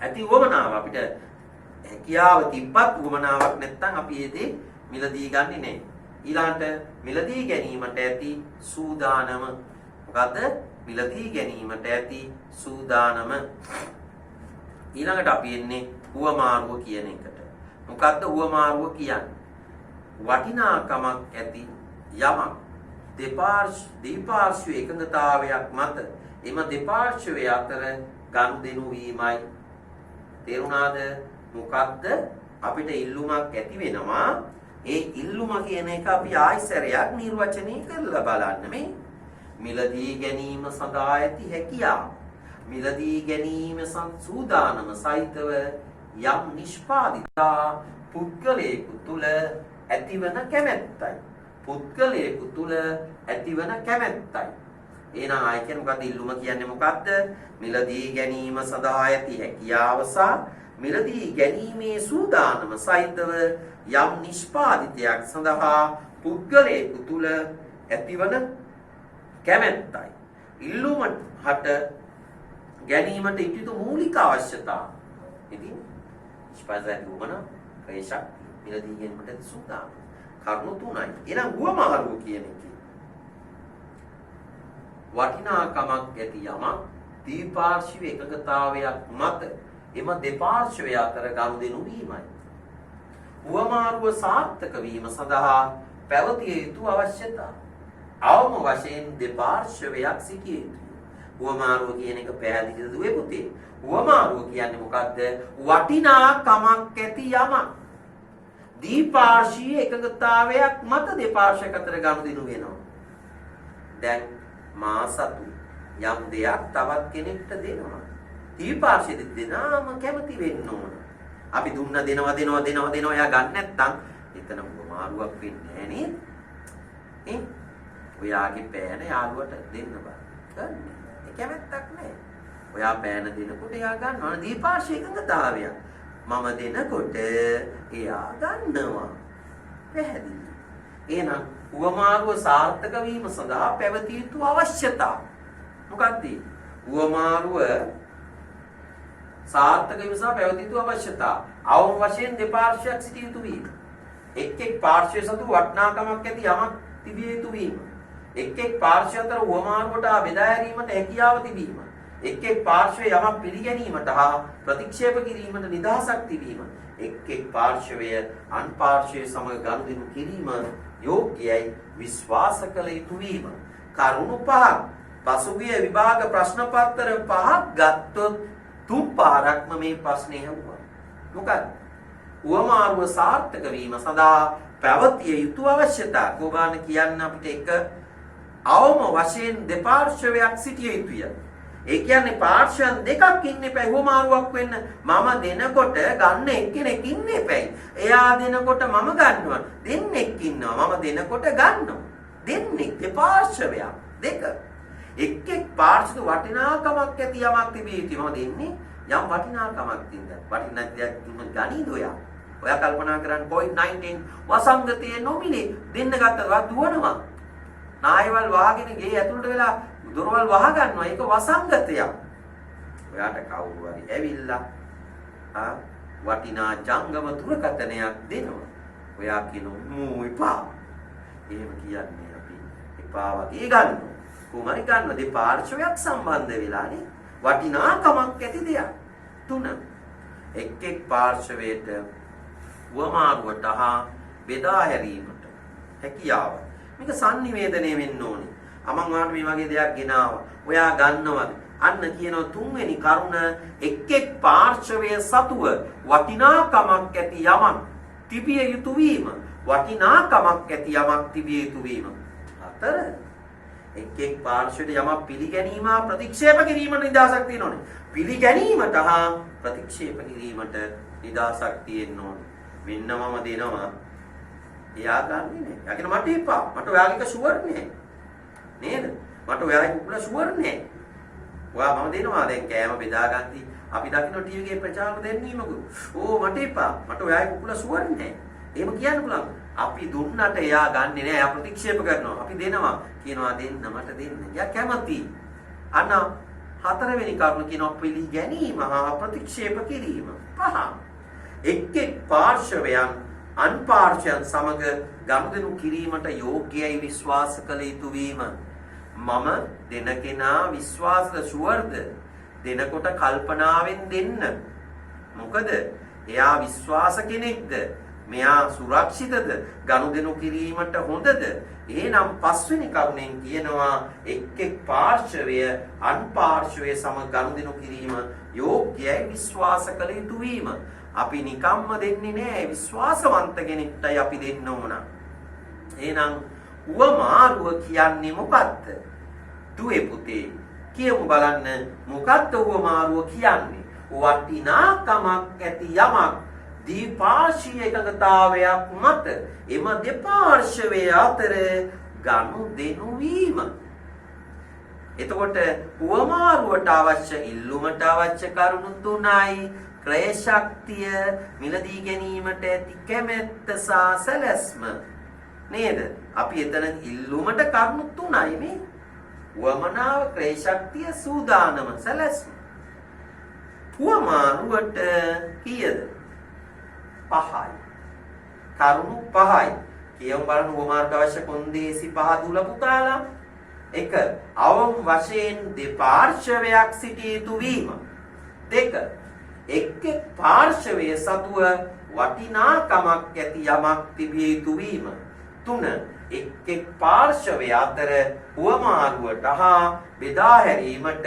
ඇති වමනාව අපිට හැකියාව තිබ්බත් වමනාවක් නැත්නම් අපි ඒ දේ මිලදී ගන්නෙ නැහැ. ඊළඟට මිලදී ගැනීමට ඇති සූදානම. මොකද්ද? මිලදී ගැනීමට ඇති සූදානම. ඊළඟට අපි එන්නේ උවමාරුව කියන එකට. මොකද්ද උවමාරුව කියන්නේ? වටිනාකමක් ඇති යමක් දෙපාර්ශ්ව එකඟතාවයක් මත එම දෙපාර්ශ්වය අතර ගනුදෙනු වීමයි. තේරුණාද? මොකද්ද? අපිට ඉල්ලුමක් ඇති වෙනවා. ඒ ඉල්ලුම කියන එක අපි ආයිසරයක් නිර්වචනය කරලා බලන්න. මේ මිලදී ගැනීම සඳහා ඇති හැකියාව, මිලදී ගැනීම සූදානම සහිතව යම් නිෂ්පාදිතා පුද්ගලයෙකු තුල ඇතිවන කැමැත්තයි. පුද්ගලයෙකු තුල ඇතිවන කැමැත්තයි. එහෙනම් ආයි කියන්නේ මොකද්ද? ඉල්ලුම කියන්නේ මොකද්ද? මිලදී ගැනීම සඳහා ඇති හැකියාව සහ මිලදී ගැනීමේ සූදානම සහිතව යම් නිෂ්පාදිතයක් සඳහා පුද්ගලයෙකු තුල ඇතිවන කැමැත්තයි. ඉල්ලුම හට ගැනීමට ඉතිතු මූලික අවශ්‍යතා. ඉතින් නිෂ්පාදනය වුණා ක්‍රය ශක්තිය, මිලදී ගැනීමට සූදානම්. කරුණු තුනයි. එහෙනම් උවමාරුව කියන එකේ වටිනාකමක් ඇති යමක් දීපාර්ශ්ව එකඟතාවයක් මත එම දෙපාර්ශ්වය අතර ගනුදෙනු වීමයි. උවමාරුව සාර්ථක වීම සඳහා පැවතිය යුතු අවශ්‍යතා. අවම වශයෙන් දෙපාර්ශ්වයක් සිටිය යුතුය. උවමාරුව කියන එක පැහැදිලිද දුවේ පුතේ? උවමාරුව කියන්නේ මොකද්ද? වටිනාකමක් ඇති යමක් දීපාර්ශ්වීය එකඟතාවයක් මත දෙපාර්ශ්වයක අතර ගනුදෙනු වෙනවා. දැන් මා සතු යම් දෙයක් තවත් කෙනෙක්ට දෙනවා. දීපාර්ශ්වයේ දෙනාම කැමති වෙන්න ඕන. අපි දුන්න දෙනවා එයා ගන්න නැත්නම් එතන උවමාරුවක් වෙන්නේ නැහැ නේද? ඔයාගේ පෑන යාළුවට දෙන්න බෑ. ගන්න. ඒ කැමැත්තක් නැහැ. ඔයා පෑන දෙනකොට එයා ගන්නවා. දීපාර්ශ්වීය එකඟතාවයක්. මම දෙනකොට එයා ගන්නවා. පැහැදිලි. එහෙනම් උවමාරුව සාර්ථක වීම සඳහා පැවතිය යුතු අවශ්‍යතා. මොකක්ද? උවමාරුව සාර්ථක වීම සඳහා පැවතිය යුතු අවශ්‍යතා. අවම වශයෙන් දෙපාර්ශ්වයක් සිටිය යුතු වීම. එක් පාර්ශ්වය සතු වටිනාකමක් ඇති යමක් තිබිය යුතු වීම. එක් පාර්ශ්වය අතර උවමාරුවට බෙදා හැරීමට හැකියාව තිබීම. එක් පාර්ශ්වය යමක් පිළිගැනීමට හා ප්‍රතික්ෂේප කිරීමට නිදහසක් තිබීම. එක් පාර්ශ්වය අන් පාර්ශ්වය සමග ගනුදෙනු කිරීම යෝග්‍යයි විශ්වාස කළ යුතු වීම. කරුණු 5ක් පසුගිය විභාග ප්‍රශ්න පත්‍ර 5ක් ගත්තොත් 3 පාරක්ම මේ ප්‍රශ්නේ ඇහුවා. මොකක්ද? උවමාරුව සාර්ථක වීම සඳහා පැවතිය යුතු අවශ්‍යතා. කොහොමද කියන්න අපිට එක අවම වශයෙන් දෙපාර්ශ්වයක් සිටිය යුතුය. ඒ කියන්නේ පාර්ශ්වයන් දෙකක් ඉන්න එපා. උවමාරුවක් වෙන්න මම දෙනකොට ගන්න එක්කෙනෙක් ඉන්න එපා. එයා දෙනකොට මම ගන්නවා. දෙන්නෙක් ඉන්නවා. මම දෙනකොට ගන්නවා. දෙන්නේ දෙපාර්ශ්වයක් දෙක. එක් පාර්ශ්ව වටිනාකමක් ඇති යමක් තිබිය යුතුයි. මම දෙන්නේ යම් වටිනාකමක් තින්ද. වටිනා දෙයක් දුන්න ගණීද ඔයා? ඔයා කල්පනා කරන්න COVID-19 වසංගතයේ නොමිලේ දෙන්න ගත්තා දුවනවා. නායවල් වාගෙන ගේ ඇතුළට වෙලා දොරවල් වහ ගන්නවා. ඒක වසංගතයක්. ඔයාට කවුරු හරි ඇවිල්ලා වටිනා ජංගම දුරකථනයක් දෙනවා. ඔයා කියනවා මූ එපා. එහෙම කියන්නේ අපි එපා වගේ ගන්නවා. කොහොමද ගන්න දෙපාර්ශ්වයක් සම්බන්ධ වෙලානේ වටිනාකමක් ඇති දෙයක්. 3 එක් පාර්ශ්වයට වමාරුවට හා බෙදා හැරීමට හැකියාව. මේක sannivedanaya වෙන්න ඕනේ. අමන් වාට මේ වගේ දෙයක් ගෙනාවා. ඔයා ගන්නවද? අන්න කියනවා 3 වෙනි කරුණ එක් පාර්ශ්වයේ සතුව වටිනාකමක් ඇති යමක් තිබිය යුතු වීම. වටිනාකමක් ඇති යමක් තිබිය යුතු වීම. 4 එක් පාර්ශ්වයට යමක් පිළිගැනීම ප්‍රතික්ෂේප කිරීමට නිදහසක් තියෙනෝනේ. පිළිගැනීමට හා ප්‍රතික්ෂේප කිරීමට නිදහසක් තියෙන්න ඕනේ. මෙන්න මම දෙනවා. එයා ගන්නෙ නෑ. එයා කියන මට එපා. මට ඔයාගේ ෂුවර් නෑ. නේද? මට ඔයාගේ කුකුල ෂුවර් නෑ. ඔයා මම දෙනවා. දැන් කෑම බෙදා ගන්නති. අපි දකින්න ටීවී එකේ ප්‍රචාරණ දෙන්නීමකෝ. ඕ මට එපා. මට ඔයාගේ කුකුල ෂුවර් නෑ. එහෙම කියන්න පුළුවන්. අපි දුන්නට එයා ගන්නෙ නෑ. එයා ප්‍රතික්ෂේප කරනවා. අපි දෙනවා. කියනවා දෙන්න මට දෙන්න. එයා කැමති. අන්න 4 වෙනි කරුණ කියනවා පිළිගැනීම හා ප්‍රතික්ෂේප කිරීම. 5 එක් පාර්ශ්වයන් අන්පාර්ශ්වයන් සමග ගනුදෙනු කිරීමට යෝග්‍යයි විශ්වාස කළ යුතු වීම. මම දෙන කෙනා විශ්වාසද ෂුවර්ද? දෙනකොට කල්පනාවෙන් දෙන්න. මොකද එයා විශ්වාස කෙනෙක්ද? මෙයා සුරක්ෂිතද? ගනුදෙනු කිරීමට හොඳද? එහෙනම් 5 වෙනි කරුණෙන් කියනවා එක් පාර්ශ්වය අන්පාර්ශ්වය සමග ගනුදෙනු කිරීම යෝග්‍යයි විශ්වාස කළ යුතු වීම. අපි නිකම්ම දෙන්නේ නෑ. විශ්වාසවන්ත කෙනෙක්ටයි අපි දෙන්න ඕන. එහෙනම් උවමාරුව කියන්නේ මොකක්ද? දුවේ පුතේ කියමු බලන්න මොකක්ද උවමාරුව කියන්නේ? වටිනාකමක් ඇති යමක් දීපාර්ශ්වීය එකඟතාවයක් මත එම දෙපාර්ශ්වය අතර ගනුදෙනු වීම. එතකොට උවමාරුවට අවශ්‍ය ඉල්ලුමට අවශ්‍ය කරුණු 3යි. ක්‍රය ශක්තිය, මිලදී ගැනීමට ඇති කැමැත්ත සහ සැලැස්ම. නේද? අපි එතන ඉල්ලුමට කරුණු 3යි මේ. වමනාව, ක්‍රය ශක්තිය, සූදානම, සැලැස්ම. උවමාරුවට කීයද? 5යි. කරුණු 5යි. කියමු බලන්න උවමාරුවට අවශ්‍ය කොන්දේසි 5 දුල පුතාලා. 1. අවම වශයෙන් දෙපාර්ශ්වයක් සිටිය යුතු වීම. 2. එක් පාර්ශ්වයේ සතුව වටිනාකමක් ඇති යමක් තිබිය යුතු වීම. 3. එක් පාර්ශ්වය අතර උවමාරුවට හා බෙදා හැරීමට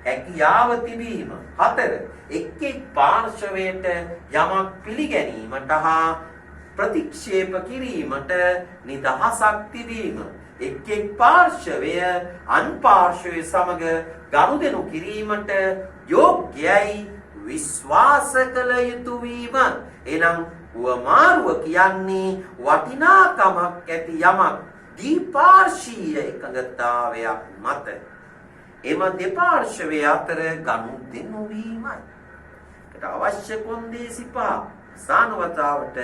හැකියාව තිබීම. 4. එක් පාර්ශ්වයට යමක් පිළිගැනීමට හා ප්‍රතික්ෂේප කිරීමට නිදහසක් තිබීම. එක් පාර්ශ්වය අන්පාර්ශ්වය සමග ගනුදෙනු කිරීමට යෝග්‍යයි විශ්වාස කළ යුතු වීම. එනම් උවමාරුව කියන්නේ වටිනාකමක් ඇති යමක් දීපාර්ශ්වීය එකඟතාවයක් මත එම දෙපාර්ශ්වය අතර ගනුදෙනු වීමයි. ඒකට අවශ්‍ය කොන්දේසි 5 සානවතාවට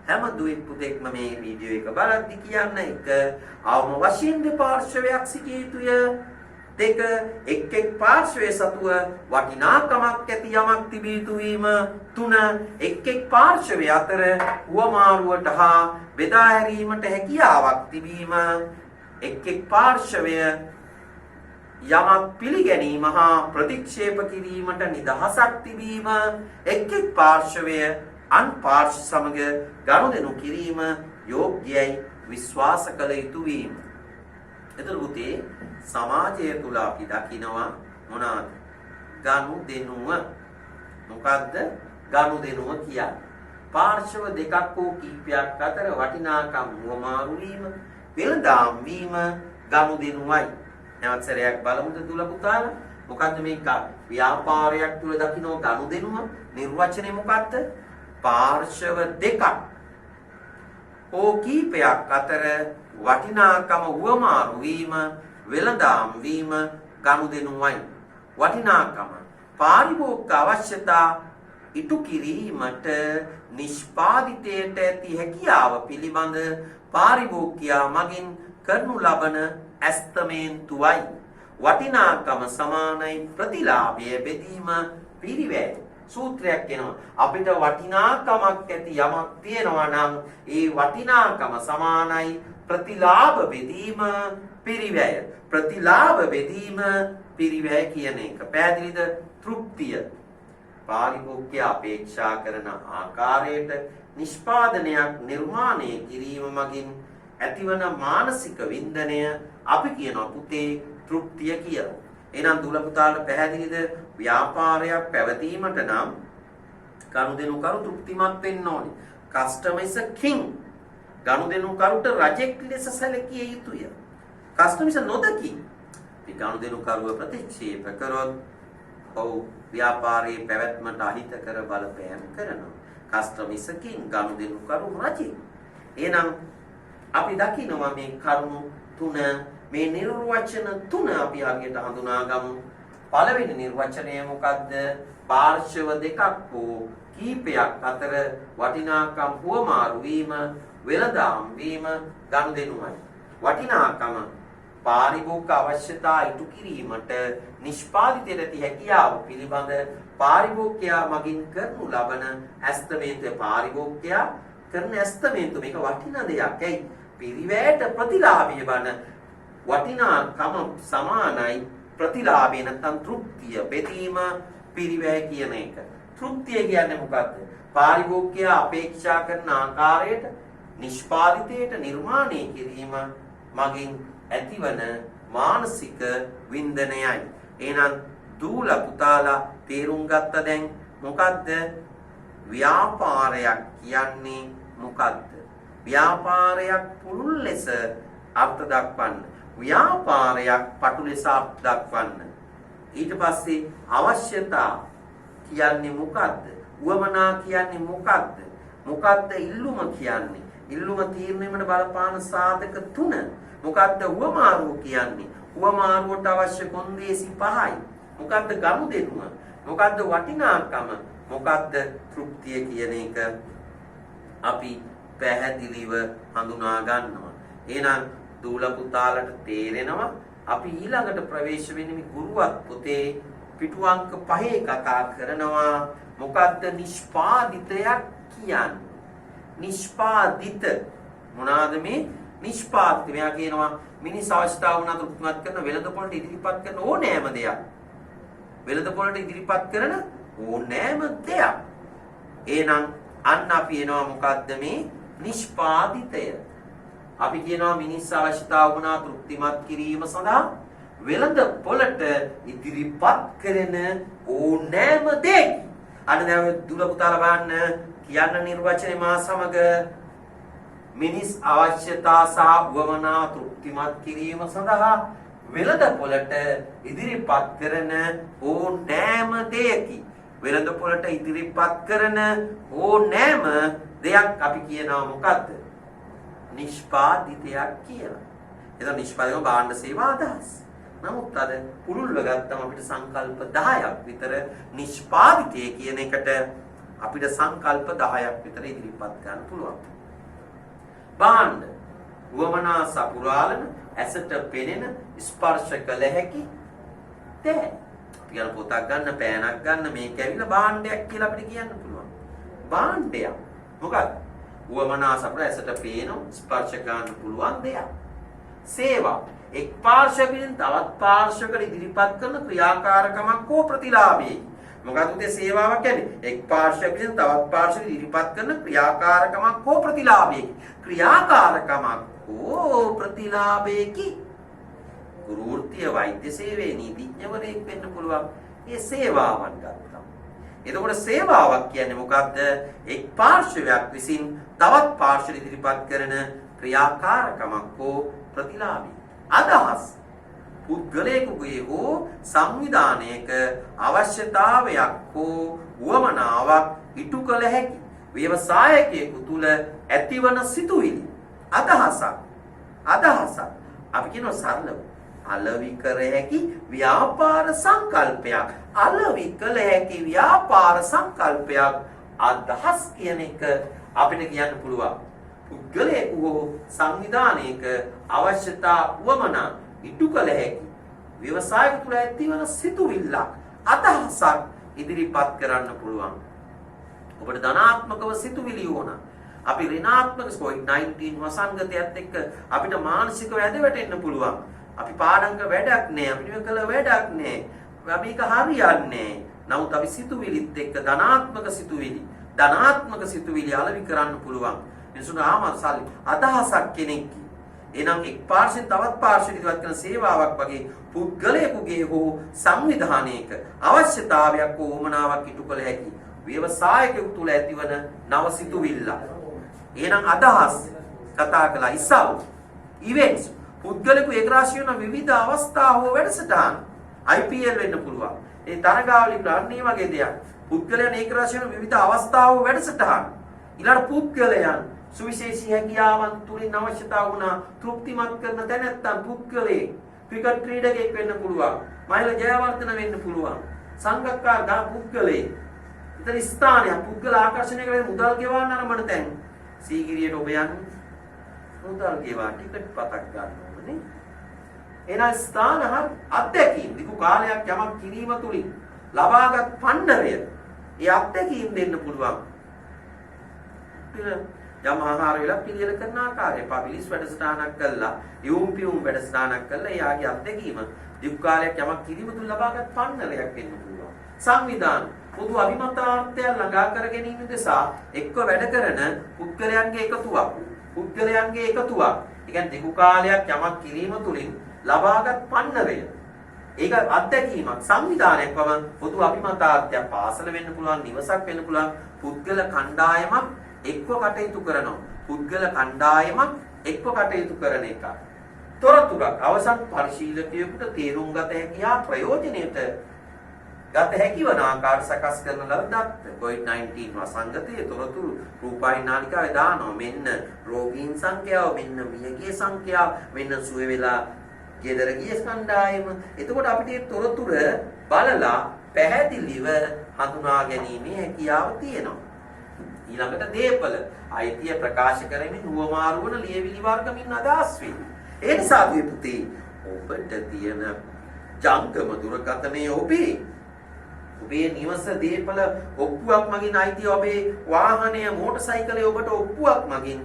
හැම දුවෙක් පුතෙක්ම මේ වීඩියෝ එක බලද්දි කියන්න. 1. අවම වශයෙන් දෙපාර්ශ්වයක් සිටිය යුතුය. 2. එක් පාර්ශ්වයේ සතුව වටිනාකමක් ඇති යමක් තිබිය යුතු වීම. 3. එක් පාර්ශ්වය අතර උවමාරුවට හා බෙදා හැරීමට හැකියාවක් තිබීම. එක් පාර්ශ්වය යමක් පිළිගැනීම හා ප්‍රතික්ෂේප කිරීමට නිදහසක් තිබීම. එක් පාර්ශ්වය අන්පාර්ශ්ව සමග ගනුදෙනු කිරීම යෝග්‍යයි විශ්වාස කළ යුතු වීම. එතකොට පුතේ සමාජය තුල අපි දකිනවා මොනවාද? ගනුදෙනුව. මොකද්ද ගනුදෙනුව කියන්නේ? පාර්ශව දෙකක් හෝ කීපයක් අතර වටිනාකම් වමාරු වීම, වෙළඳාම් වීම ගනුදෙනුවයි. නැවත සැරයක් බලමුද දුල පුතාලා? මොකද්ද මේ ව්‍යාපාරයක් තුල දකින්න ගනුදෙනුව? නිර්වචනය මොකද්ද? පාර්ශව දෙකක් හෝ කීපයක් අතර වටිනාකම වමාරු වීම, වෙළඳාම් වීම ගනුදෙනුවයි. වටිනාකම පාරිභෝගික අවශ්‍යතා ඉටු කිරීමට නිෂ්පාදිතයට ඇති හැකියාව පිළිබඳ පාරිභෝගිකයා මගින් කරනු ලබන ඇස්තමේන්තුවයි. වටිනාකම සමානයි ප්‍රතිලාභය බෙදීම පිරිවැය. සූත්‍රයක් එනවා. අපිට වටිනාකමක් ඇති යමක් තියෙනවා නම් ඒ වටිනාකම සමානයි ප්‍රතිලාභ බෙදීම පිරිවැය. ප්‍රතිලාභ බෙදීම පිරිවැය කියන එක. පැහැදිලිද? තෘප්තිය. පාරිභෝගිකය අපේක්ෂා කරන ආකාරයට නිෂ්පාදනයක් නිර්මාණය කිරීම මගින් ඇතිවන මානසික වින්දනය අපි කියනවා පුතේ තෘප්තිය කියලා. එහෙනම් දුල පුතාලට පැහැදිලිද? ව්‍යාපාරයක් පැවතීමට නම් ගනුදෙනුකරු තෘප්තිමත් වෙන්න ඕනේ. customer is a king. ගනුදෙනුකරුට රජෙක් ලෙස සැලකිය යුතුය. customer is නොදකි. මේ ගනුදෙනුකරුව ප්‍රතික්ෂේප කරොත් ඔව් ව්‍යාපාරයේ පැවැත්මට අහිතකර බලපෑම් කරනවා. customer is a king. ගනුදෙනුකරු රජෙක්. එහෙනම් අපි දකිනවා මේ කරුණු තුන, මේ නිර්වචන තුන අපි හරියට හඳුනා ගමු. පළවෙනි නිර්වචනය මොකද්ද? පාර්ශව දෙකක් හෝ කීපයක් අතර වටිනාකම් හුවමාරු වීම, වෙළඳාම් වීම ගනුදෙනුවයි. වටිනාකම පාරිභෝගික අවශ්‍යතා ඉටු කිරීමට නිෂ්පාදිතයට ඇති හැකියාව පිළිබඳ පාරිභෝගිකයා මගින් කරනු ලබන ඇස්තමේන්තුව. පාරිභෝගිකයා කරන ඇස්තමේන්තුව මේක වටිනා දෙයක්. ඇයි? පිරිවැයට ප්‍රතිලාභය බන වටිනාකම සමානයි ප්‍රතිලාභය නැත්නම් තෘප්තිය බෙදීම පිරිවැය කියන එක. තෘප්තිය කියන්නේ මොකද්ද? පාරිභෝගිකයා අපේක්ෂා කරන ආකාරයට නිෂ්පාදිතයට නිර්මාණය කිරීම මගින් ඇතිවන මානසික වින්දනයයි. එහෙනම් දූල පුතාලා තේරුම් ගත්ත දැන් මොකද්ද ව්‍යාපාරයක් කියන්නේ මොකද්ද? ව්‍යාපාරයක් පුළුල් ලෙස අර්ථ දක්වන්න. ව්‍යාපාරයක් පටු ලෙස අර්ථ දක්වන්න. ඊට පස්සේ අවශ්‍යතා කියන්නේ මොකද්ද? උවමනා කියන්නේ මොකද්ද? මොකද්ද ඉල්ලුම කියන්නේ? ඉල්ලුම තීරණය වීමට බලපාන සාධක තුන. මොකද්ද උවමාරුව කියන්නේ? උවමාරුවට අවශ්‍ය කොන්දේසි පහයි. මොකද්ද ගනුදෙනුව? මොකද්ද වටිනාකම? මොකද්ද තෘප්තිය කියන එක අපි පැහැදිලිව හඳුනා ගන්නවා. එහෙනම් දූල පුතාලට තේරෙනවා අපි ඊළඟට ප්‍රවේශ වෙන්නේ මේ ගුරුවත් පොතේ පිටු අංක 5 කතා කරනවා. මොකද්ද නිෂ්පාදිතයක් කියන්නේ? නිෂ්පාදිත මොනවාද මේ නිෂ්පාදිත? මෙයා කියනවා මිනිස් අවශ්‍යතාව වුණා තෘප්තිමත් කරන වෙළඳපොළට ඉදිරිපත් කරන ඕනෑම දෙයක්. වෙළඳපොළට ඉදිරිපත් කරන ඕනෑම දෙයක්. එහෙනම් අන්න අපි එනවා මොකද්ද මේ නිෂ්පාදිතය? අපි කියනවා මිනිස් අවශ්‍යතාව වුණා තෘප්තිමත් කිරීම සඳහා වෙළඳපොළට ඉදිරිපත් කරන ඕනෑම දෙයක්. අන්න දැන් දුල පුතාලා බලන්න කියන්න නිර්වචනේ මා සමග මිනිස් අවශ්‍යතා සහ වමනා තෘප්තිමත් කිරීම සඳහා වෙළඳපොළට ඉදිරිපත් කරන ඕනෑම දෙයකි. වෙළඳපොළට ඉදිරිපත් කරන ඕනෑම දෙයක් අපි කියනවා මොකද්ද? නිෂ්පාදිතයක් කියලා. එතන නිෂ්පාදනය භාණ්ඩ සේවා අදහස්. නමුත් අද පුළුල්ව ගත්තම අපිට සංකල්ප 10ක් විතර නිෂ්පාදිතය කියන එකට අපිට සංකල්ප 10ක් විතර ඉදිරිපත් ගන්න පුළුවන්. භාණ්ඩ වමනා සපුරාලන ඇසට පෙනෙන ස්පර්ශ කළ හැකි දේ. අපි යන පොතක් ගන්න, පෑනක් ගන්න, මේක ඇවිල්ලා භාණ්ඩයක් කියලා අපිට කියන්න පුළුවන්. භාණ්ඩයක් මොකක්ද? වමනා සපුර ඇසට පේන ස්පර්ශ ගන්න පුළුවන් දෙයක්. සේවා එක් පාර්ශවකින් තවත් පාර්ශවයකට ඉදිරිපත් කරන ක්‍රියාකාරකමක් හෝ ප්‍රතිලාභයයි. මොකක්ද උදේ සේවාවක් කියන්නේ? එක් පාර්ශවකින් තවත් පාර්ශවයකට ඉදිරිපත් කරන ක්‍රියාකාරකමක් හෝ ප්‍රතිලාභයයි. ක්‍රියාකාරකමක් හෝ ප්‍රතිලාභයකි. ගුරු වෘත්තිය, වෛද්‍ය සේවයේ නීතිඥවරයෙක් වෙන්න පුළුවන්. මේ සේවාවන් ගත්තා. එතකොට සේවාවක් කියන්නේ මොකක්ද? එක් පාර්ශවයක් විසින් තවත් පාර්ශව ඉදිරිපත් කරන ක්‍රියාකාරකමක් හෝ ප්‍රතිලාභී. අදහස් පුද්ගලයෙකුගේ හෝ සංවිධානයක අවශ්‍යතාවයක් හෝ වමනාවක් ඉටු කළ හැකි ව්‍යවසායකයෙකු තුල ඇතිවන සිතුවිලි අදහසක් අපි කියනවා සරලව අලෙවි කර හැකි ව්‍යාපාර සංකල්පයක් අදහස් කියන එක අපිට කියන්න පුළුවන් පුද්ගලයෙකු හෝ සංවිධානයක අවශ්‍යතා වමනා ඉටු කළ හැකි ව්‍යවසායක තුළ ඇතිවන සිතුවිල්ලක් අදහසක් ඉදිරිපත් කරන්න පුළුවන්. ඔබට ධනාත්මකව සිතුවිලි ඕන. අපි ඍණාත්මක COVID-19 වසංගතයත් එක්ක අපිට මානසිකව ඇද වැටෙන්න පුළුවන්. අපි පාඩම්ක වැඩක් නෑ, අපිට මේක කළ වැඩක් නෑ. මේක හරියන්නේ. නමුත් අපි සිතුවිලිත් එක්ක ධනාත්මක සිතුවිලි අලෙවි කරන්න පුළුවන්. මිනිසුන්ට ආමසල්ලි අදහසක් කෙනෙක්. එනම් එක් පාර්ශ්වයෙන් තවත් පාර්ශ්වයකට ඉදිරිපත් කරන සේවාවක් වගේ පුද්ගලයෙකුගේ හෝ සංවිධානයක අවශ්‍යතාවයක් හෝ උවමනාවක් ඉටු කළ හැකි ව්‍යවසායකයෙකු තුළ ඇතිවන නව සිතුවිල්ල. එහෙනම් අදහස් කතා කළා ඉසව් ඉවෙන්ට්ස් පුද්ගලයෙකු ඒකරාශී වන විවිධ අවස්ථා හෝ වැඩසටහන් IPL වෙන්න පුළුවන්. ඒ තරගාවලි ප්‍රාණී වගේ දෙයක්. පුද්ගලයන් ඒකරාශී වන විවිධ අවස්ථා හෝ වැඩසටහන්. ඊළඟ පුද්ගලයන් සුවිශේෂී හැකියාවන් තුලින් අවශ්‍යතාව වුණා තෘප්තිමත් කරන තැනැත්තන් පුද්ගලයෙක් ක්‍රිකට් ක්‍රීඩකයෙක් වෙන්න පුළුවන්. මහිල ජයවර්ධන වෙන්න පුළුවන්. සංගක්කාර දා පුද්ගලයෙක්. ඉතින් ස්ථානයක් පුද්ගල ආකර්ෂණය කරගෙන මුදල් ගෙවන්න අරඹන තැන්. සීගිරියට ඔබ යන්නේ මුදල් ගෙවා ටිකට් පතක් ගන්න ඕනේ. එන ස්ථාන අත්දැකීම් දිගු කාලයක් යමක් කිරීම තුලින් ලබාගත් පන්නරය ඒ අත්දැකීම් දෙන්න පුළුවන්. යම් ආහාර වේලක් පිළියෙල කරන ආකාරය පබිලිස් වැඩසටහනක් කළා යූම්පියුම් වැඩසටහනක් කළා එයාගේ අත්දැකීම දිගු කාලයක් යමක් කිරීම තුල ලබාගත් පන්නරයක් වෙන්න පුළුවන්. සංවිධාන පොදු අභිමතාර්ථය ළඟා කර ගැනීම නිසා එක්ව වැඩ කරන පුද්ගලයන්ගේ එකතුවක්. ඒ කියන්නේ දිගු කාලයක් යමක් කිරීම තුලින් ලබාගත් පන්නරය. ඒක අත්දැකීමක් සංවිධානයක් වම පොදු අභිමතාර්ථයක් පාසල වෙන්න පුළුවන්, නිවසක් වෙන්න පුළුවන්, පුද්ගල කණ්ඩායමක් එක්ව කටයුතු කරනවා. පුද්ගල කණ්ඩායමක් එක්ව කටයුතු කරන එක. තොරතුරක් අවසන් පරිශීලකයෙකුට තේරුම් ගත හැකි හා ප්‍රයෝජනෙට ගත හැකි වන ආකාර සකස් කරන ලද්දත් COVID-19 වසංගතයේ තොරතුරු රූපවාහිනී නාලිකාවේ දානවා. මෙන්න රෝගීන් සංඛ්‍යාව, මෙන්න මියගිය සංඛ්‍යාව, මෙන්න සුව වෙලා ගෙදර ගිය කණ්ඩායම. එතකොට අපිට මේ තොරතුර බලලා පැහැදිලිව හඳුනා ගැනීමේ හැකියාව තියෙනවා. ඊළඟට දීපල අයිතිය ප්‍රකාශ කරමින් නුවමාරු වන ලියවිලි වර්ගමින් අදහස් වේ. ඒ නිසා පුතේ ඔබට තියෙන ජංගම දුරකථනයේ ඔබේ නිවස දීපල ඔප්පුවක් මගින් අයිතිය ඔබේ වාහනය මෝටරසයිකලය ඔබට ඔප්පුවක් මගින්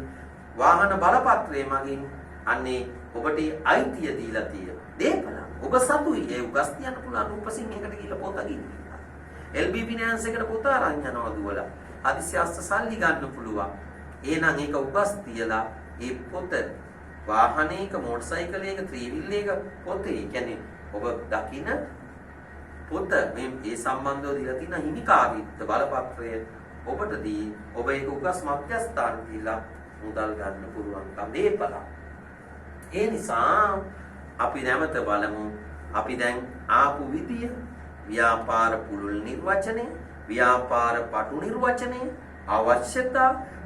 වාහන බලපත්‍රය මගින් අන්නේ ඔබට අයිතිය දීලා තියෙන දීපල ඔබ සතුයි. ඒ උගස් තියන්න පුළුවන් උපසිංහයකට ගිහලා පොත ගිහින් LB ෆිනෑන්ස් එකට පොත අරන් යනවා දුවලා අදිස්‍යස්ත සල්ලි ගන්න පුළුවන්. එහෙනම් ඒක උගස් තියලා ඒ පොත වාහනයක මෝටරසයිකලයක ත්‍රිවිල් එක පොතේ කියන්නේ ඔබ දකින පොත මේ ඒ සම්බන්ධව දීලා තියෙන හිමිකාරීත්ව බලපත්‍රය ඔබට දී ඔබ ඒක උගස් මධ්‍යස්ථාන දීලා මුදල් ගන්න පුළුවන්කම දීපල. ඒ නිසා අපි නැවත බලමු අපි දැන් ආපු විදිය ව්‍යාපාර පුළුල් නිර්වචනය, ව්‍යාපාර පටු නිර්වචනය,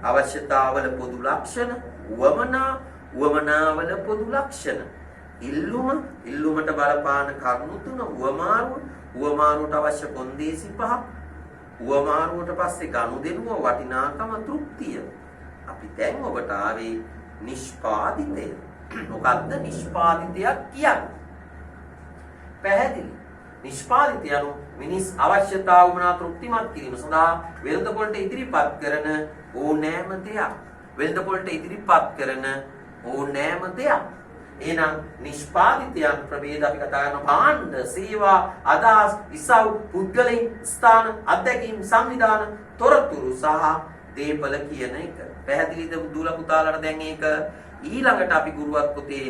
අවශ්‍යතාවල පොදු ලක්ෂණ, උවමනාවල පොදු ලක්ෂණ, ඉල්ලුමට බලපාන කරුණු තුන, උවමාරුවට අවශ්‍ය කොන්දේසි පහ, උවමාරුවට පස්සේ ගනුදෙනුව, වටිනාකම, තෘප්තිය. අපි දැන් ඔබට ආවේ නිෂ්පාදිතය. මොකක්ද නිෂ්පාදිතයක් කියන්නේ? පැහැදිලි. නිෂ්පාදිතය anu මිනිස් අවශ්‍යතාව වුණා තෘප්තිමත් කිරීම සඳහා වෙළඳපොළට ඉදිරිපත් කරන ඕනෑම දෙයක්. එහෙනම් නිෂ්පාදිතයන් ප්‍රභේද අපි කතා කරන භාණ්ඩ, සේවා, අදහස්, ඉසව්, පුද්ගලයන්, ස්ථාන, අත්දැකීම්, සංවිධාන, තොරතුරු සහ දීපල කියන එක. පැහැදිලිද දුල පුතාලට දැන් ඒක ඊළඟට අපි ගුරුවත් පුතේ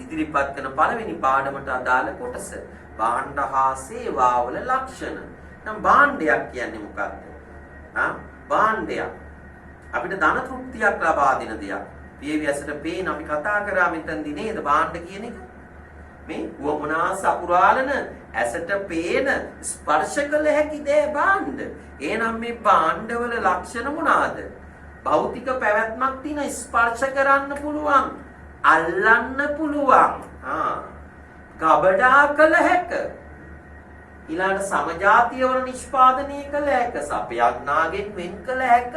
ඉදිරිපත් කරන පළවෙනි පාඩමට අදාළ කොටස භාණ්ඩ හා සේවාවල ලක්ෂණ. නම් භාණ්ඩයක් කියන්නේ මොකක්ද? භාණ්ඩයක් අපිට ධන තෘප්තියක් ලබා දෙන දෙයක්. පියවියසට පේන අපි කතා කරා මෙතනදී නේද භාණ්ඩ කියන එක. මේ වමනා සපුරාලන ඇසට පේන ස්පර්ශ කළ හැකි දේ භාණ්ඩ. එහෙනම් මේ භාණ්ඩවල ලක්ෂණ මොනවාද? භෞතික පැවැත්මක් තියෙන ස්පර්ශ කරන්න පුළුවන්, අල්ලන්න පුළුවන්. ගබඩා කළ හැක. ඊළඟ සමජාතිය වල නිෂ්පාදනය කළ හැක, සපයන්නාගෙන් වෙන් කළ හැක.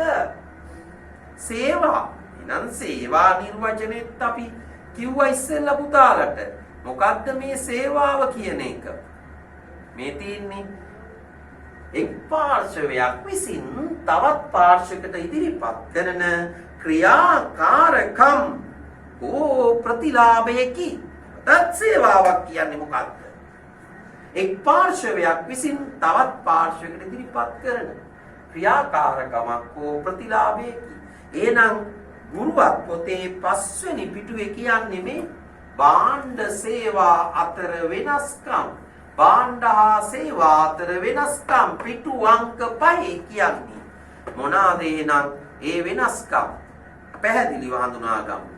සේවා. එහෙනම් සේවා නිර්වචනෙත් අපි කිව්වා ඉස්සෙල්ලා පුතාලට. මොකද්ද මේ සේවාව කියන එක? මේ තියෙන්නේ එක් පාර්ශවයක් විසින් තවත් පාර්ශවයකට ඉදිරිපත් කරන ක්‍රියාකාරකම් ඕ ප්‍රතිලාභයකි. තත් සේවාවක් කියන්නේ මොකක්ද? එක් පාර්ශවයක් විසින් තවත් පාර්ශවයකට ඉදිරිපත් කරන ක්‍රියාකාරකමක් ඕ ප්‍රතිලාභයකි. එහෙනම් ගුරුවත් පොතේ 5 වෙනි පිටුවේ කියන්නේ මේ භාණ්ඩ සේවා අතර වෙනස්කම්. භාණ්ඩ හා සේවා අතර වෙනස්කම් පිටු අංක 5 කියන්නේ මොනවාද? එහෙනම් ඒ වෙනස්කම් පැහැදිලිව හඳුනා ගමු.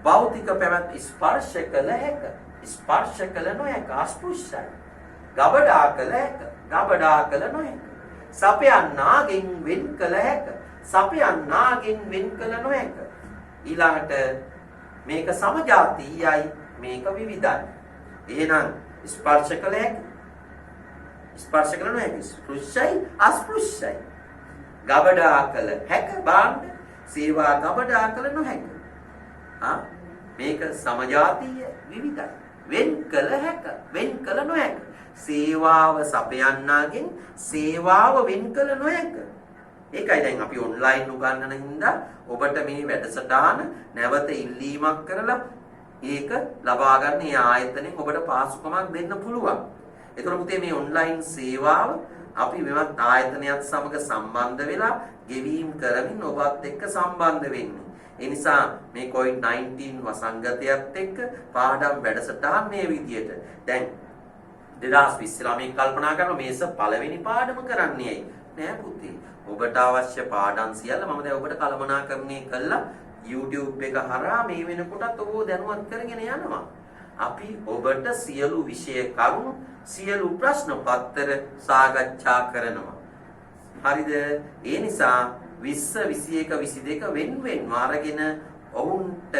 භෞතික පැවැත් ස්පර්ශ කළ හැක, ස්පර්ශ කළ නොහැක, අස්පෘශ්‍යයි. ගබඩා කළ හැක, ගබඩා කළ නොහැක. සපයන්නාගෙන් වෙන් කළ හැක, සපයන්නාගෙන් වෙන් කළ නොහැක. ඊළඟට මේක සමජාතීයයි, මේක විවිධයි. එහෙනම් ස්පර්ශ කළ හැකි, ස්පර්ශ කළ නොහැකි, ස්පෘශ්‍යයි, අස්පෘශ්‍යයි. ගබඩා කළ හැක භාණ්ඩ, සේවා ගබඩා කළ නොහැක. මේක සමජාතීය, විවිධයි. වෙන් කළ හැක, වෙන් කළ නොහැක. සේවාව සපයන්නාගෙන් සේවාව වෙන් කළ නොහැක. ඒකයි දැන් අපි ඔන්ලයින් උගන්වන හින්දා ඔබට මේ වැඩසටහන නැවත ඉල්ලීමක් කරලා ඒක ලබා ගන්න ඒ ආයතනයෙන් ඔබට පාසුකමක් දෙන්න පුළුවන්. ඒතකොට පුතේ මේ ඔන්ලයින් සේවාව අපි මෙවත් ආයතනයත් සමග සම්බන්ධ වෙලා ගෙවීම් කරමින් ඔබත් එක්ක සම්බන්ධ වෙන්නේ. ඒ නිසා මේ COVID-19 වසංගතයත් එක්ක පාඩම් වැඩසටහන් මේ විදියට. දැන් 2020 ළමයි කල්පනා කරන මේස පළවෙනි පාඩම කරන්නේයි. නෑ පුතේ. ඔබට අවශ්‍ය පාඩම් සියල්ල මම දැන් ඔබට කළමනාකරණය කළා YouTube එක හරහා මේ වෙනකොටත් ඔබ දැනුවත් කරගෙන යනවා. අපි ඔබට සියලු විෂය කරුණු සියලු ප්‍රශ්න පත්‍ර සාකච්ඡා කරනවා. හරිද? ඒ නිසා 20 21 22 වෙන්වෙන්ව අරගෙන ඔවුන්ට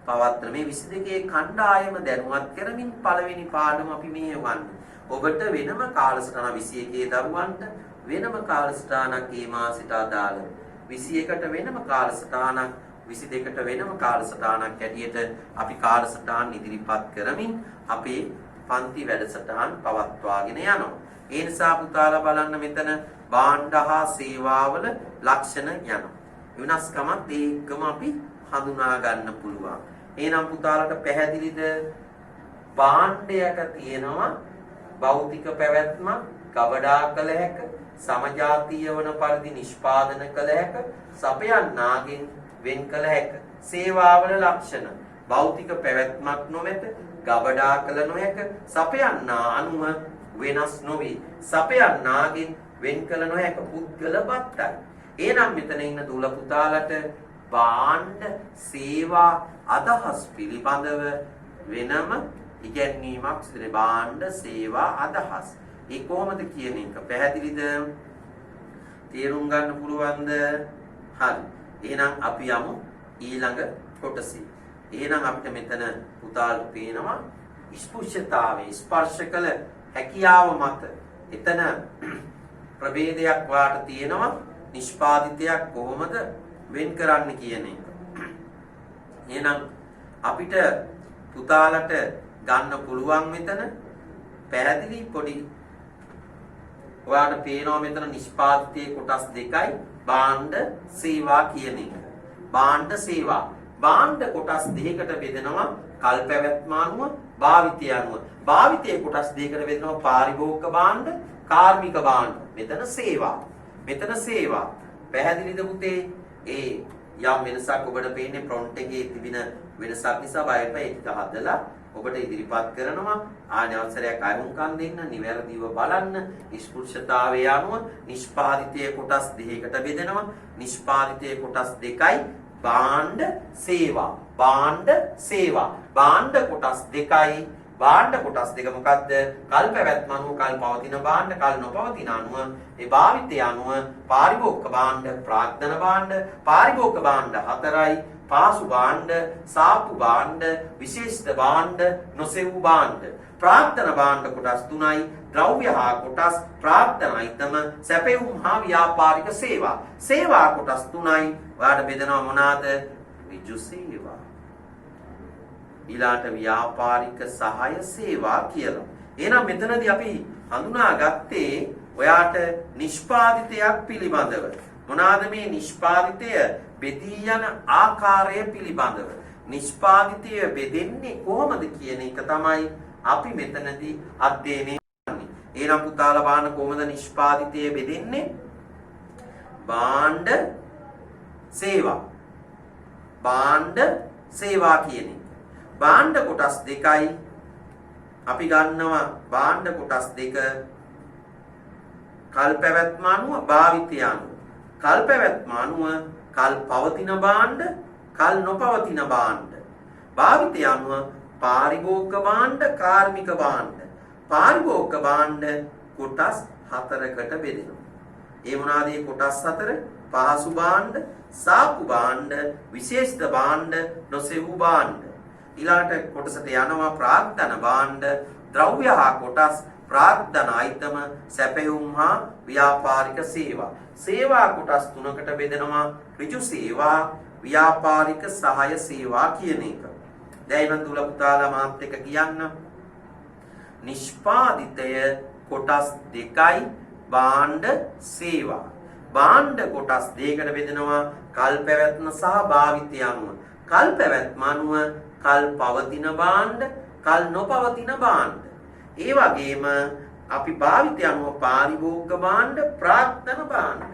පවත්වන මේ 22 කණ්ඩායම දැනුවත් කරමින් පළවෙනි පාඩම අපි මේ යවන්නේ. ඔබට වෙනම කාලසටහන 21 දරුවන්ට වෙනම කාලසටහනක් මේ මාසෙට අදාළ 21ට වෙනම කාලසටහනක් 22ට වෙනම කාලසටහනක් ඇටියට අපි කාලසටහන් ඉදිරිපත් කරමින් අපේ පන්ති වැඩසටහන් පවත්වාගෙන යනවා. ඒ නිසා පුතාලා බලන්න මෙතන භාණ්ඩ හා සේවාවල ලක්ෂණ යනවා. වෙනස්කමත් ඒකම අපි හඳුනා ගන්න පුළුවන්. එහෙනම් පුතාලට පැහැදිලිද? භාණ්ඩයක තියෙනවා භෞතික පැවැත්ම, ගබඩා කළ හැක, සමජාතීය වන පරිදි නිෂ්පාදන කළ හැක, සපයන්නාගෙන් වෙන් කළ හැක. සේවාවල ලක්ෂණ භෞතික පැවැත්මක් නොමැත, ගබඩා කළ නොහැක, සපයන්නා අනුව වෙනස් නොවේ, සපයන්නාගෙන් වෙන් කළ නොහැක, පුද්ගල බත්තයි. එහෙනම් මෙතන ඉන්න දුල පුතාලට භාණ්ඩ සේවා අදහස් පිළිබඳව වෙනම ඉගැන්වීමක් සිදු භාණ්ඩ සේවා අදහස්. ඒ කොහොමද කියන එක පැහැදිලිද? තේරුම් ගන්න පුළුවන්ද? හරි. එහෙනම් අපි යමු ඊළඟ කොටසේ. එහෙනම් අපිට මෙතන පුතාලට පේනවා ස්පර්ශතාවයේ ස්පර්ශ කළ හැකියාව මත එතන ප්‍රභේදයක් වාට තියෙනවා. නිෂ්පාදිතයක් කොහොමද වෙන් කරන්න කියන එක. එහෙනම් අපිට පුතාලට ගන්න පුළුවන් මෙතන පැහැදිලි පොඩි ඔයාලට පේනවා මෙතන නිෂ්පාදිතයේ කොටස් දෙකයි භාණ්ඩ සේවා කියන එක. භාණ්ඩ සේවා භාණ්ඩ කොටස් දෙකකට බෙදෙනවා කල් පැවැත්ම අනුව භාවිතය අනුව. භාවිතයේ කොටස් දෙකකට බෙදෙනවා පාරිභෝගික භාණ්ඩ, කාර්මික භාණ්ඩ. මෙතන සේවා. මෙතන සේවා. පැහැදිලිද පුතේ? ඒ යම් වෙනසක් ඔබට පේන්නේ ෆ්‍රොන්ට් එකේ තිබෙන වෙනසක් නිසා බයපෑ ඒක හදලා ඔබට ඉදිරිපත් කරනවා. ආනේ අවසරයක් අයමුම්කම් දෙන්න, නිවැරදිව බලන්න. ස්පෘශ්‍යතාවය අනුව නිෂ්පාදිතයේ කොටස් දෙකකට බෙදෙනවා. නිෂ්පාදිතයේ කොටස් දෙකයි භාණ්ඩ සේවා. භාණ්ඩ සේවා. භාණ්ඩ කොටස් දෙකයි. භාණ්ඩ කොටස් දෙක මොකද්ද? කල් පැවැත්ම අනුව කල් පවතින භාණ්ඩ, කල් නොපවතින අනුව ඒ භාවිතය අනුව පාරිභෝගික භාණ්ඩ, ප්‍රාග්ධන භාණ්ඩ, පාරිභෝගික භාණ්ඩ 4යි. පාසු භාණ්ඩ, සාප්පු භාණ්ඩ, විශේෂිත භාණ්ඩ, නොසෙවූ භාණ්ඩ. ප්‍රාග්ධන භාණ්ඩ කොටස් 3යි. ද්‍රව්‍ය හා කොටස්, ප්‍රාග්ධන අයිතම, සැපයුම් හා ව්‍යාපාරික සේවා. සේවා කොටස් 3යි. ඔයාලට බෙදනවා මොනවාද? ඍජු සේවා. ඊළාට ව්‍යාපාරික සහාය සේවා කියලා. එහෙනම් මෙතනදී අපි හඳුනාගත්තේ ඔයාට නිෂ්පාදිතයක් පිළිබඳව. මොනවාද මේ නිෂ්පාදිතය බෙදී යන ආකාරය පිළිබඳව. නිෂ්පාදිතය බෙදෙන්නේ කොහොමද කියන එක තමයි අපි මෙතනදී අධ්‍යයනය කරන්නේ. එහෙනම් පුතාලා බලන්න කොහොමද නිෂ්පාදිතය බෙදෙන්නේ? භාණ්ඩ සේවා. භාණ්ඩ සේවා කියන්නේ භාණ්ඩ කොටස් දෙකයි. අපි ගන්නවා භාණ්ඩ කොටස් දෙක කල් පැවැත්ම අනුව භාවිතය අනුව. කල් පැවැත්ම අනුව කල් පවතින භාණ්ඩ, කල් නොපවතින භාණ්ඩ. භාවිතය අනුව පාරිභෝගික භාණ්ඩ, කාර්මික භාණ්ඩ. පාරිභෝගික භාණ්ඩ කොටස් 4කට බෙදෙනවා. ඒ මොනවාද මේ කොටස් 4? පහසු භාණ්ඩ, සාප්පු භාණ්ඩ, විශේෂිත භාණ්ඩ, නොසෙවූ භාණ්ඩ. ඊළාට කොටසට යනවා ප්‍රාග්ධන භාණ්ඩ, ද්‍රව්‍ය හා කොටස්, ප්‍රාග්ධන අයිතම, සැපයුම් හා ව්‍යාපාරික සේවා. සේවා කොටස් 3කට බෙදෙනවා. ඍජු සේවා, ව්‍යාපාරික සහාය සේවා කියන එක. දැන් මම දුල පුතාලා මාත් එක්ක කියන්න. නිෂ්පාදිතය කොටස් දෙකයි භාණ්ඩ සේවා. භාණ්ඩ කොටස් දෙකකට බෙදෙනවා කල් පැවැත්ම සහ භාවිතය අනුව. කල් පැවැත්ම අනුව කල් පවතින භාණ්ඩ, කල් නොපවතින භාණ්ඩ. ඒ වගේම අපි භාවිතය අනුව පාරිභෝගික භාණ්ඩ, ප්‍රාග්ධන භාණ්ඩ.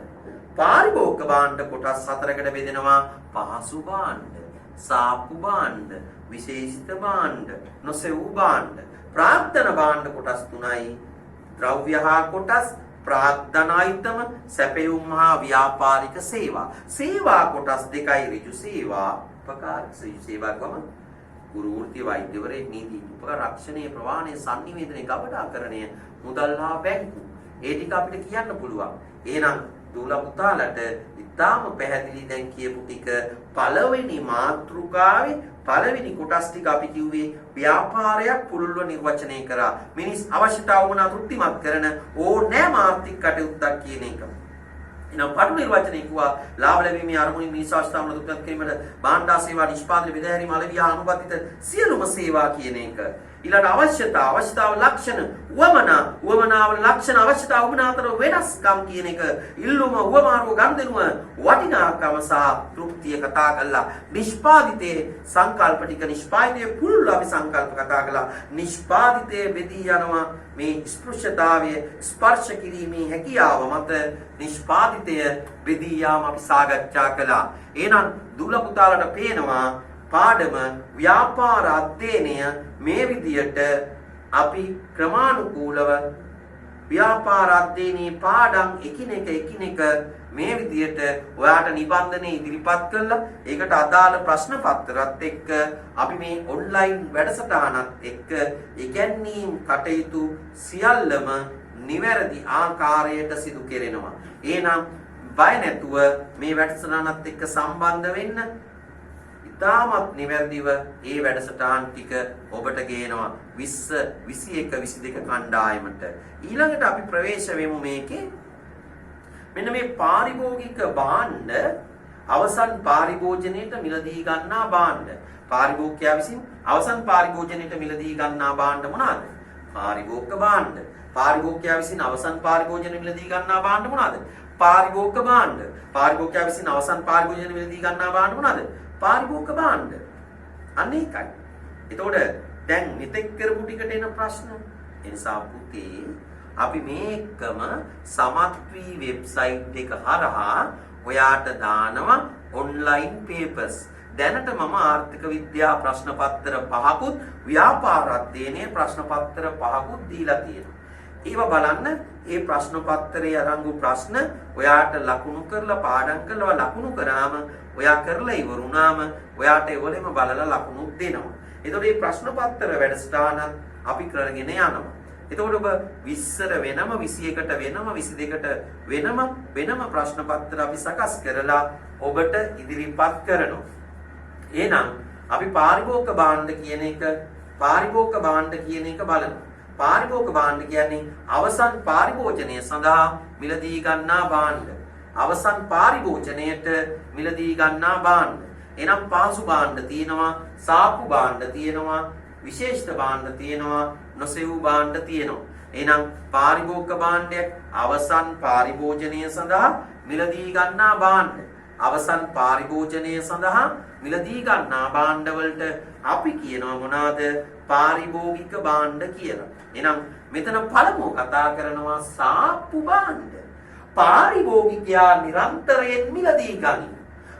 පාරිභෝගික භාණ්ඩ කොටස් 4කට බෙදෙනවා. පහසු භාණ්ඩ, සාප්පු භාණ්ඩ, විශේෂිත භාණ්ඩ, නොසෙවූ භාණ්ඩ. ප්‍රාග්ධන භාණ්ඩ කොටස් 3යි. ද්‍රව්‍ය හා කොටස්, ප්‍රාග්ධන අයිතම, සැපයුම් හා ව්‍යාපාරික සේවා. සේවා කොටස් දෙකයි. ඍජු සේවා, උපකාරක සේවා ගම ගුරු වෘත්ති වෛද්‍යවරයෙක්, නීති උපරක්ෂණයේ ප්‍රවාහනයේ sannivedanaya ගබඩාකරණය, මුදල් හා බැංකු. ඒ ටික අපිට කියන්න පුළුවන්. එහෙනම් දුල පුතාලට ඉතාම පැහැදිලි දැන් කියපු ටික පළවෙනි මාතෘකාවේ පළවෙනි කොටස් ටික අපි කිව්වේ ව්‍යාපාරයක් පුළුල්ව නිර්වචනය කරා. මිනිස් අවශ්‍යතාව වුණා තෘප්තිමත් කරන ඕනෑම ආර්ථික කටයුත්තක් කියන එක. එනම් පටු නිර්වචනය කිව්වා ලාභ ලැබීමේ අරමුණින් මිනිස් අවශ්‍යතාවන තෘප්තිමත් කිරීමට භාණ්ඩා සේවා, නිෂ්පාදන, බෙදාහැරීම, අලෙවිය අනුබද්ධිත සියලුම සේවා කියන එක. ඊළඟ අවශ්‍යතාව ලක්ෂණ, උවමනාවල ලක්ෂණ, අවශ්‍යතාව උවමනා අතර වෙනස්කම් කියන එක. ඉල්ලුම, උවමාරුව, ගනුදෙනුව, වටිනාකම සහ තෘප්තිය කතා කළා. නිෂ්පාදිතයේ සංකල්ප ටික, නිෂ්පාදිතයේ පුළුල් අපි සංකල්ප කතා කළා. නිෂ්පාදිතයේ බෙදී යනවා මේ ස්පෘශ්‍යතාවය ස්පර්ශ කිරීමේ හැකියාව මත නිෂ්පාදිතය බෙදී යාම අපි සාකච්ඡා කළා. එහෙනම් දුල පුතාලට පේනවා පාඩම ව්‍යාපාර අධ්‍යයනය මේ විදියට අපි ක්‍රමානුකූලව ව්‍යාපාර අධ්‍යයනයේ පාඩම් එකිනෙක මේ විදියට ඔයාට නිබන්ධනේ ඉදිරිපත් කළා. ඒකට අදාළ ප්‍රශ්න පත්‍රات එක්ක අපි මේ ඔන්ලයින් වැඩසටහනත් එක්ක ඉගැන්වීම් කටයුතු සියල්ලම නිවැරදි ආකාරයට සිදු කෙරෙනවා. එහෙනම් බය නැතුව මේ වැඩසටහනත් එක්ක සම්බන්ධ වෙන්න. ඉතාමත් නිවැරදිව ඒ වැඩසටහන් ටික ඔබට ගේනවා 20, 21, 22 කණ්ඩායමට. ඊළඟට අපි ප්‍රවේශ වෙමු මේකේ. මෙන්න මේ පාරිභෝගික භාණ්ඩ අවසන් පාරිභෝජනයේට මිලදී ගන්නා භාණ්ඩ. පාරිභෝගිකයා විසින් අවසන් පාරිභෝජනයේට මිලදී ගන්නා භාණ්ඩ මොනවාද? පාරිභෝගික භාණ්ඩ. පාරිභෝගිකයා විසින් අවසන් පාරිභෝජනයේ මිලදී ගන්නා භාණ්ඩ මොනවාද? පාරිභෝගික භාණ්ඩ. පාරිභෝගිකයා විසින් අවසන් පාරිභෝජනයේ මිලදී ගන්නා භාණ්ඩ මොනවාද? පාරිභෝගික භාණ්ඩ. අන්න ඒකයි. එතකොට දැන් මෙතෙක් කරපු ටිකට එන ප්‍රශ්න. ඒ නිසා පුතේ අපි මේකම සමත් වී වෙබ්සයිට් එක හරහා ඔයාට දානවා online papers. දැනට මම ආර්ථික විද්‍යා ප්‍රශ්න පත්‍ර 5කුත් ව්‍යාපාර අධ්‍යයනයේ ප්‍රශ්න පත්‍ර 5කුත් දීලා තියෙනවා. ඒවා බලන්න ඒ ප්‍රශ්න පත්‍රයේ අරංගු ප්‍රශ්න ඔයාට ලකුණු කරලා පාඩම් කරලා ලකුණු කරාම ඔයා කරලා ඉවරුනාම ඔයාට ඒවලෙම බලලා ලකුණු දෙනවා. එතකොට මේ ප්‍රශ්න පත්‍ර වැඩසටහන අපි කරගෙන යනවා. එතකොට ඔබ 20ට වෙනම 21ට වෙනම 22ට වෙනම ප්‍රශ්න පත්‍ර අපි සකස් කරලා ඔබට ඉදිරිපත් කරනවා. එහෙනම් අපි පාරිභෝගික භාණ්ඩ කියන එක බලනවා. පාරිභෝගික භාණ්ඩ කියන්නේ අවසන් පාරිභෝජනය සඳහා මිලදී ගන්නා භාණ්ඩ. අවසන් පාරිභෝජනයට මිලදී ගන්නා භාණ්ඩ. එනම් පාසු භාණ්ඩ තියෙනවා, සාප්පු භාණ්ඩ තියෙනවා, විශේෂිත භාණ්ඩ තියෙනවා, නොසෙවූ භාණ්ඩ තියෙනවා. එහෙනම් පාරිභෝගික භාණ්ඩයක් අවසන් පාරිභෝජනය සඳහා මිලදී ගන්නා භාණ්ඩ. අවසන් පාරිභෝජනය සඳහා මිලදී ගන්නා භාණ්ඩ වලට අපි කියනවා මොනවාද? පාරිභෝගික භාණ්ඩ කියලා. එහෙනම් මෙතන පළමුව කතා කරනවා සාප්පු භාණ්ඩ. පාරිභෝගිකයා නිරන්තරයෙන් මිලදී ගනී.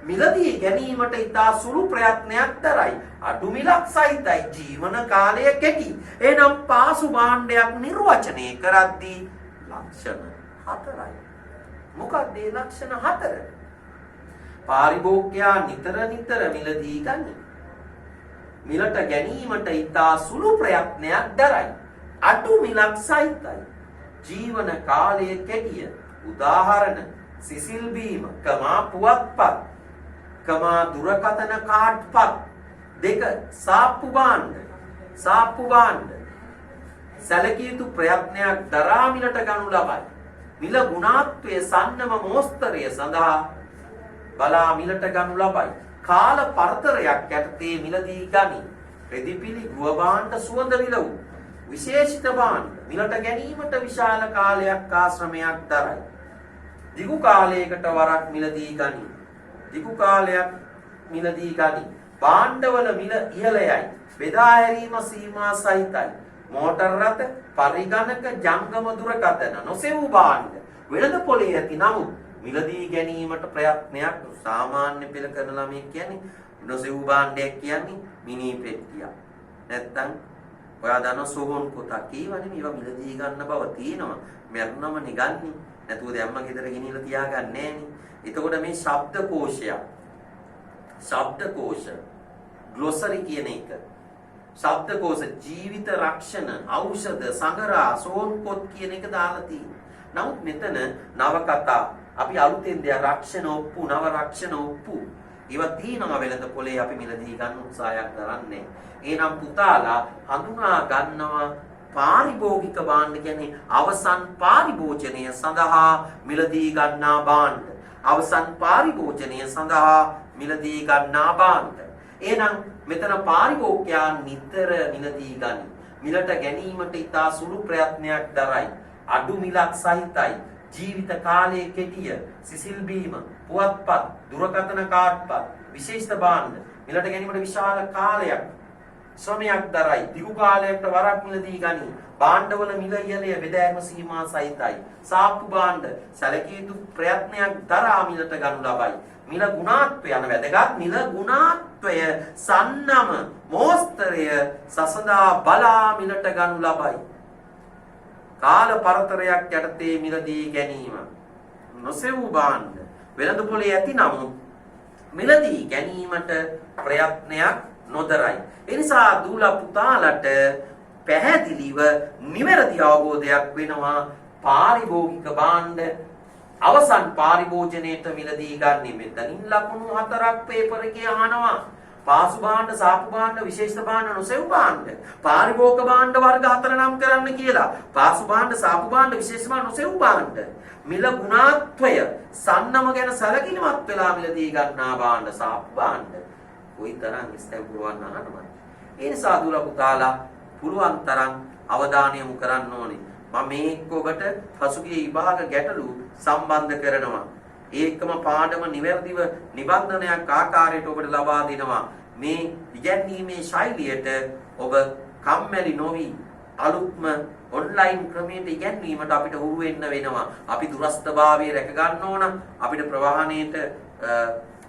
මිලදී ගැනීමට ඉතා සුළු ප්‍රයත්නයක් දරයි. අඩු මිලක් සහිතයි. ජීවන කාලය කෙටි. එහෙනම් පාසු භාණ්ඩයක් නිර්වචනය කරද්දී ලක්ෂණ 4යි. මොකක්ද මේ ලක්ෂණ 4? පාරිභෝගිකයා නිතර මිලදී ගනී. මිලට ගැනීමට ඉතා සුළු ප්‍රයත්නයක් දරයි. අඩු මිලක් සහිතයි. ජීවන කාලය කෙටිය. උදාහරණ සිසිල් බීම, කමා පුවත්පත්, කමා දුරකථන කාඩ්පත්. 2 සාප්පු භාණ්ඩ. සැලකිය යුතු ප්‍රයත්නයක් දරා මිලට ගනු ලබයි. මිල ගුණාත්වයේ සන්නම මෝස්තරය සඳහා බලා මිලට ගනු ලබයි. කාල පරතරයක් යටතේ මිලදී ගනී. රෙදිපිලි, ගෘහ භාණ්ඩ, සුවඳ විලවුන්, විශේෂිත භාණ්ඩ මිලට ගැනීමට විශාල කාලයක් ආශ්‍රමයක් දරයි. දිගු කාලයකට වරක් මිලදී ගනී. භාණ්ඩවල මිල ඉහළයයි. බෙදා හැරීම සීමා සහිතයි. මෝටර් රථ, පරිගණක, ජංගම දුරකථන, නොසෙවූ භාණ්ඩ වෙළඳ පොලේ ඇති නමුත් මිලදී ගැනීමට ප්‍රයත්නයක් සාමාන්‍ය පෙළ කරන ළමයෙක් කියන්නේ නොසෙවූ භාණ්ඩයක් කියන්නේ මිනි පෙට්ටියක්. නැත්තම් ඔයා දන්න සෝහන් පොතක් කියවනේ මේවා මිලදී ගන්න බව තියෙනවා. මරණම නිගන්නේ. නැතුව දැම්ම ගෙදර ගෙනියලා තියාගන්නේ නෑනේ. එතකොට මේ ශබ්දකෝෂ ග්ලොසරි කියන එක. ශබ්දකෝෂ ජීවිත රක්ෂණ, ඖෂධ, සංගරා, සෝන් පොත් කියන එක දාලා තියෙනවා. නමුත් මෙතන නවකතා අපි අලුතෙන් දෙයක් රක්ෂණ ඔප්පු, නව රක්ෂණ ඔප්පු ඒවා තියෙනවා වෙළඳ පොලේ අපි මිලදී ගන්න උත්සාහයක් කරන්නේ. එහෙනම් පුතාලා හඳුනා ගන්නවා පාරිභෝගික භාණ්ඩ කියන්නේ අවසන් පාරිභෝජනය සඳහා මිලදී ගන්නා භාණ්ඩ. එහෙනම් මෙතන පාරිභෝගිකයා නිතර මිලදී ගනී. මිලට ගැනීමට ඉතා සුළු ප්‍රයත්නයක් දරයි. අඩු මිලක් සහිතයි. ජීවිත කාලයේ කෙටිය. සිසිල් බීම, පුවත්පත්, දුරකථන කාඩ්පත්, විශේෂිත භාණ්ඩ මිලට ගැනීමට විශාල කාලයක් ශ්‍රමයක් දරයි. දිගු කාලයකට වරක් මිලදී ගනී. භාණ්ඩවල මිල ඉහළය, බෙදෑම සීමා සහිතයි. සාප්පු භාණ්ඩ සැලකිය යුතු ප්‍රයත්නයක් දරා මිලට ගනු ලබයි. මිල ගුණාත්වය යන වැදගත් මිල ගුණාත්වය සන්නම මෝස්තරය සසඳා බලා මිලට ගනු ලබයි. කාල පරතරයක් යටතේ මිලදී ගැනීම. නොසෙවූ භාණ්ඩ වෙළඳ පොලේ ඇති නමුත් මිලදී ගැනීමට ප්‍රයත්නයක් නොදරයි. ඒ නිසා දූල පුතාලට පැහැදිලිව නිවැරදි අවබෝධයක් වෙනවා පාරිභෝගික භාණ්ඩ අවසන් පාරිභෝජනයේට මිලදී ගන්නේ. මෙතනින් ලකුණු 4ක් පේපර් එකේ අහනවා. පාසු භාණ්ඩ, සාප්පු භාණ්ඩ, විශේෂිත භාණ්ඩ, නොසෙවූ භාණ්ඩ. පාරිභෝගික භාණ්ඩ වර්ග 4 නම් කරන්න කියලා. පාසු භාණ්ඩ, සාප්පු භාණ්ඩ, විශේෂිත භාණ්ඩ, නොසෙවූ භාණ්ඩ. මිල ගුණාත්වය සන්නම ගැන සැලකිලිමත් වෙලා මිලදී ගන්නා භාණ්ඩ සාප්පු භාණ්ඩ. කොයිතරම් ඉස්තම් පුරවන්න අහනවා. ඒ නිසා දුර පුතාලා පුරුවන් තරම් අවධානය යොමු කරන්න ඕනේ. මම මේක ඔබට පසුගිය විභාග ගැටලු සම්බන්ධ කරනවා. ඒකම පාඩම නිවැරදිව නිබන්ධනයක් ආකාරයට ඔබට ලබා දෙනවා. මේ ඉගැන්වීමේ ශෛලියට ඔබ කම්මැලි නොවි අලුත්ම ඔන්ලයින් ක්‍රමයට ඉගැන්වීමට අපිට හුරු වෙන්න වෙනවා. අපි දුරස්ථභාවය රැක ගන්න ඕන. අපිට ප්‍රවාහණයට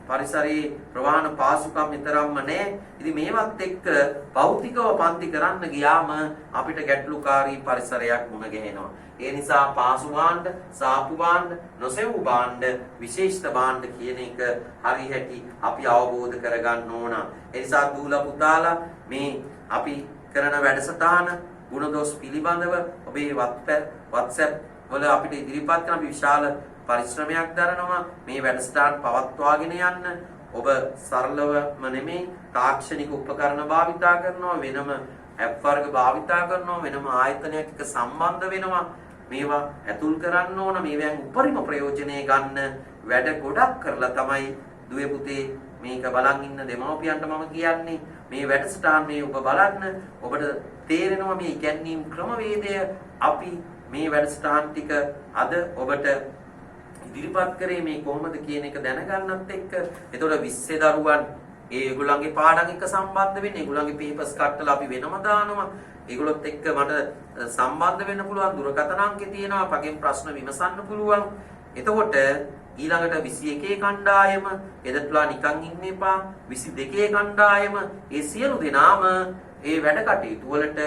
පරිසරයේ ප්‍රවාහන පාසුකම් විතරක්ම නැහැ. ඉතින් මේවත් එක්ක භෞතිකව පන්ති කරන්න ගියාම අපිට ගැටලුකාරී පරිසරයක් මුණ ගැහෙනවා. ඒ නිසා පාසු භාණ්ඩ, සාපු භාණ්ඩ, නොසෙවූ භාණ්ඩ, විශේෂිත භාණ්ඩ කියන එක හරිහැටි අපි අවබෝධ කරගන්න ඕන. ඒ නිසා දූලා පුතාලා මේ අපි කරන වැඩසටහන ගුණදොස් පිළිබඳව ඔබේ WhatsApp වල අපිට ඉදිරිපත් කරන අපි විශාල පරිශ්‍රමයක් දරනවා මේ වැඩසටහන් පවත්වාගෙන යන්න. ඔබ සරලවම නෙමෙයි තාක්ෂණික උපකරණ භාවිතා කරනවා, වෙනම ඇප් වර්ග භාවිතා කරනවා, වෙනම ආයතනයක් එක්ක සම්බන්ධ වෙනවා. මේවා ඇතුල් කරන්න ඕන. මේවෙන් උපරිම ප්‍රයෝජනය ගන්න වැඩ ගොඩක් කරලා තමයි දුවේ පුතේ මේක බලන් ඉන්න දෙමව්පියන්ට මම කියන්නේ. මේ වැඩසටහන් මේ ඔබ බලන්න. ඔබට තේරෙනවා මේ ඉගැන්වීම් ක්‍රමවේදය අපි මේ වැඩසටහන් ටික අද ඔබට ඉදිරිපත් කරේ මේ කොහොමද කියන එක දැනගන්නත් එක්ක. එතකොට 20 දරුවන් ඒගොල්ලන්ගේ පාඩම් එක්ක සම්බන්ධ වෙන්නේ. ඒගොල්ලන්ගේ පේපර්ස් කට්ටලා අපි වෙනම දානවා. ඒගොල්ලොත් එක්ක මට සම්බන්ධ වෙන්න පුළුවන්. දුරකථන අංකේ තියෙනවා. අපගෙන් ප්‍රශ්න විමසන්න පුළුවන්. එතකොට ඊළඟට 21 කණ්ඩායම එදටලා නිකන් ඉන්න එපා. 22 කණ්ඩායම ඒ සියලු දෙනාම ඒ වැඩ කටයුතු වලට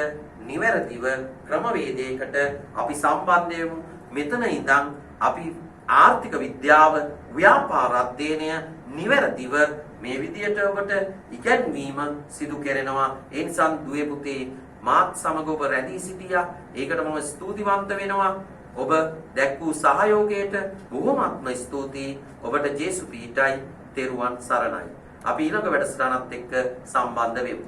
නිවැරදිව ක්‍රමවේදයකට අපි සම්බන්ධ වෙමු. මෙතන ඉඳන් අපි ආර්ථික විද්‍යාව, ව්‍යාපාර අධ්‍යයනය නිවැරදිව මේ විදියට ඔබට ඉගැන්වීම සිදු කරනවා. ඒ නිසා දුවේ පුතේ මාත් සමග ඔබ රැඳී සිටියා. ඒකට මම ස්තුතිවන්ත වෙනවා. ඔබ දැක් වූ සහයෝගයට බොහොමත්ම ස්තුතියි. ඔබට ජේසු පීඨයි. තෙරුවන් සරණයි. අපි ඊළඟ වැඩසටහනත් එක්ක සම්බන්ධ වෙමු.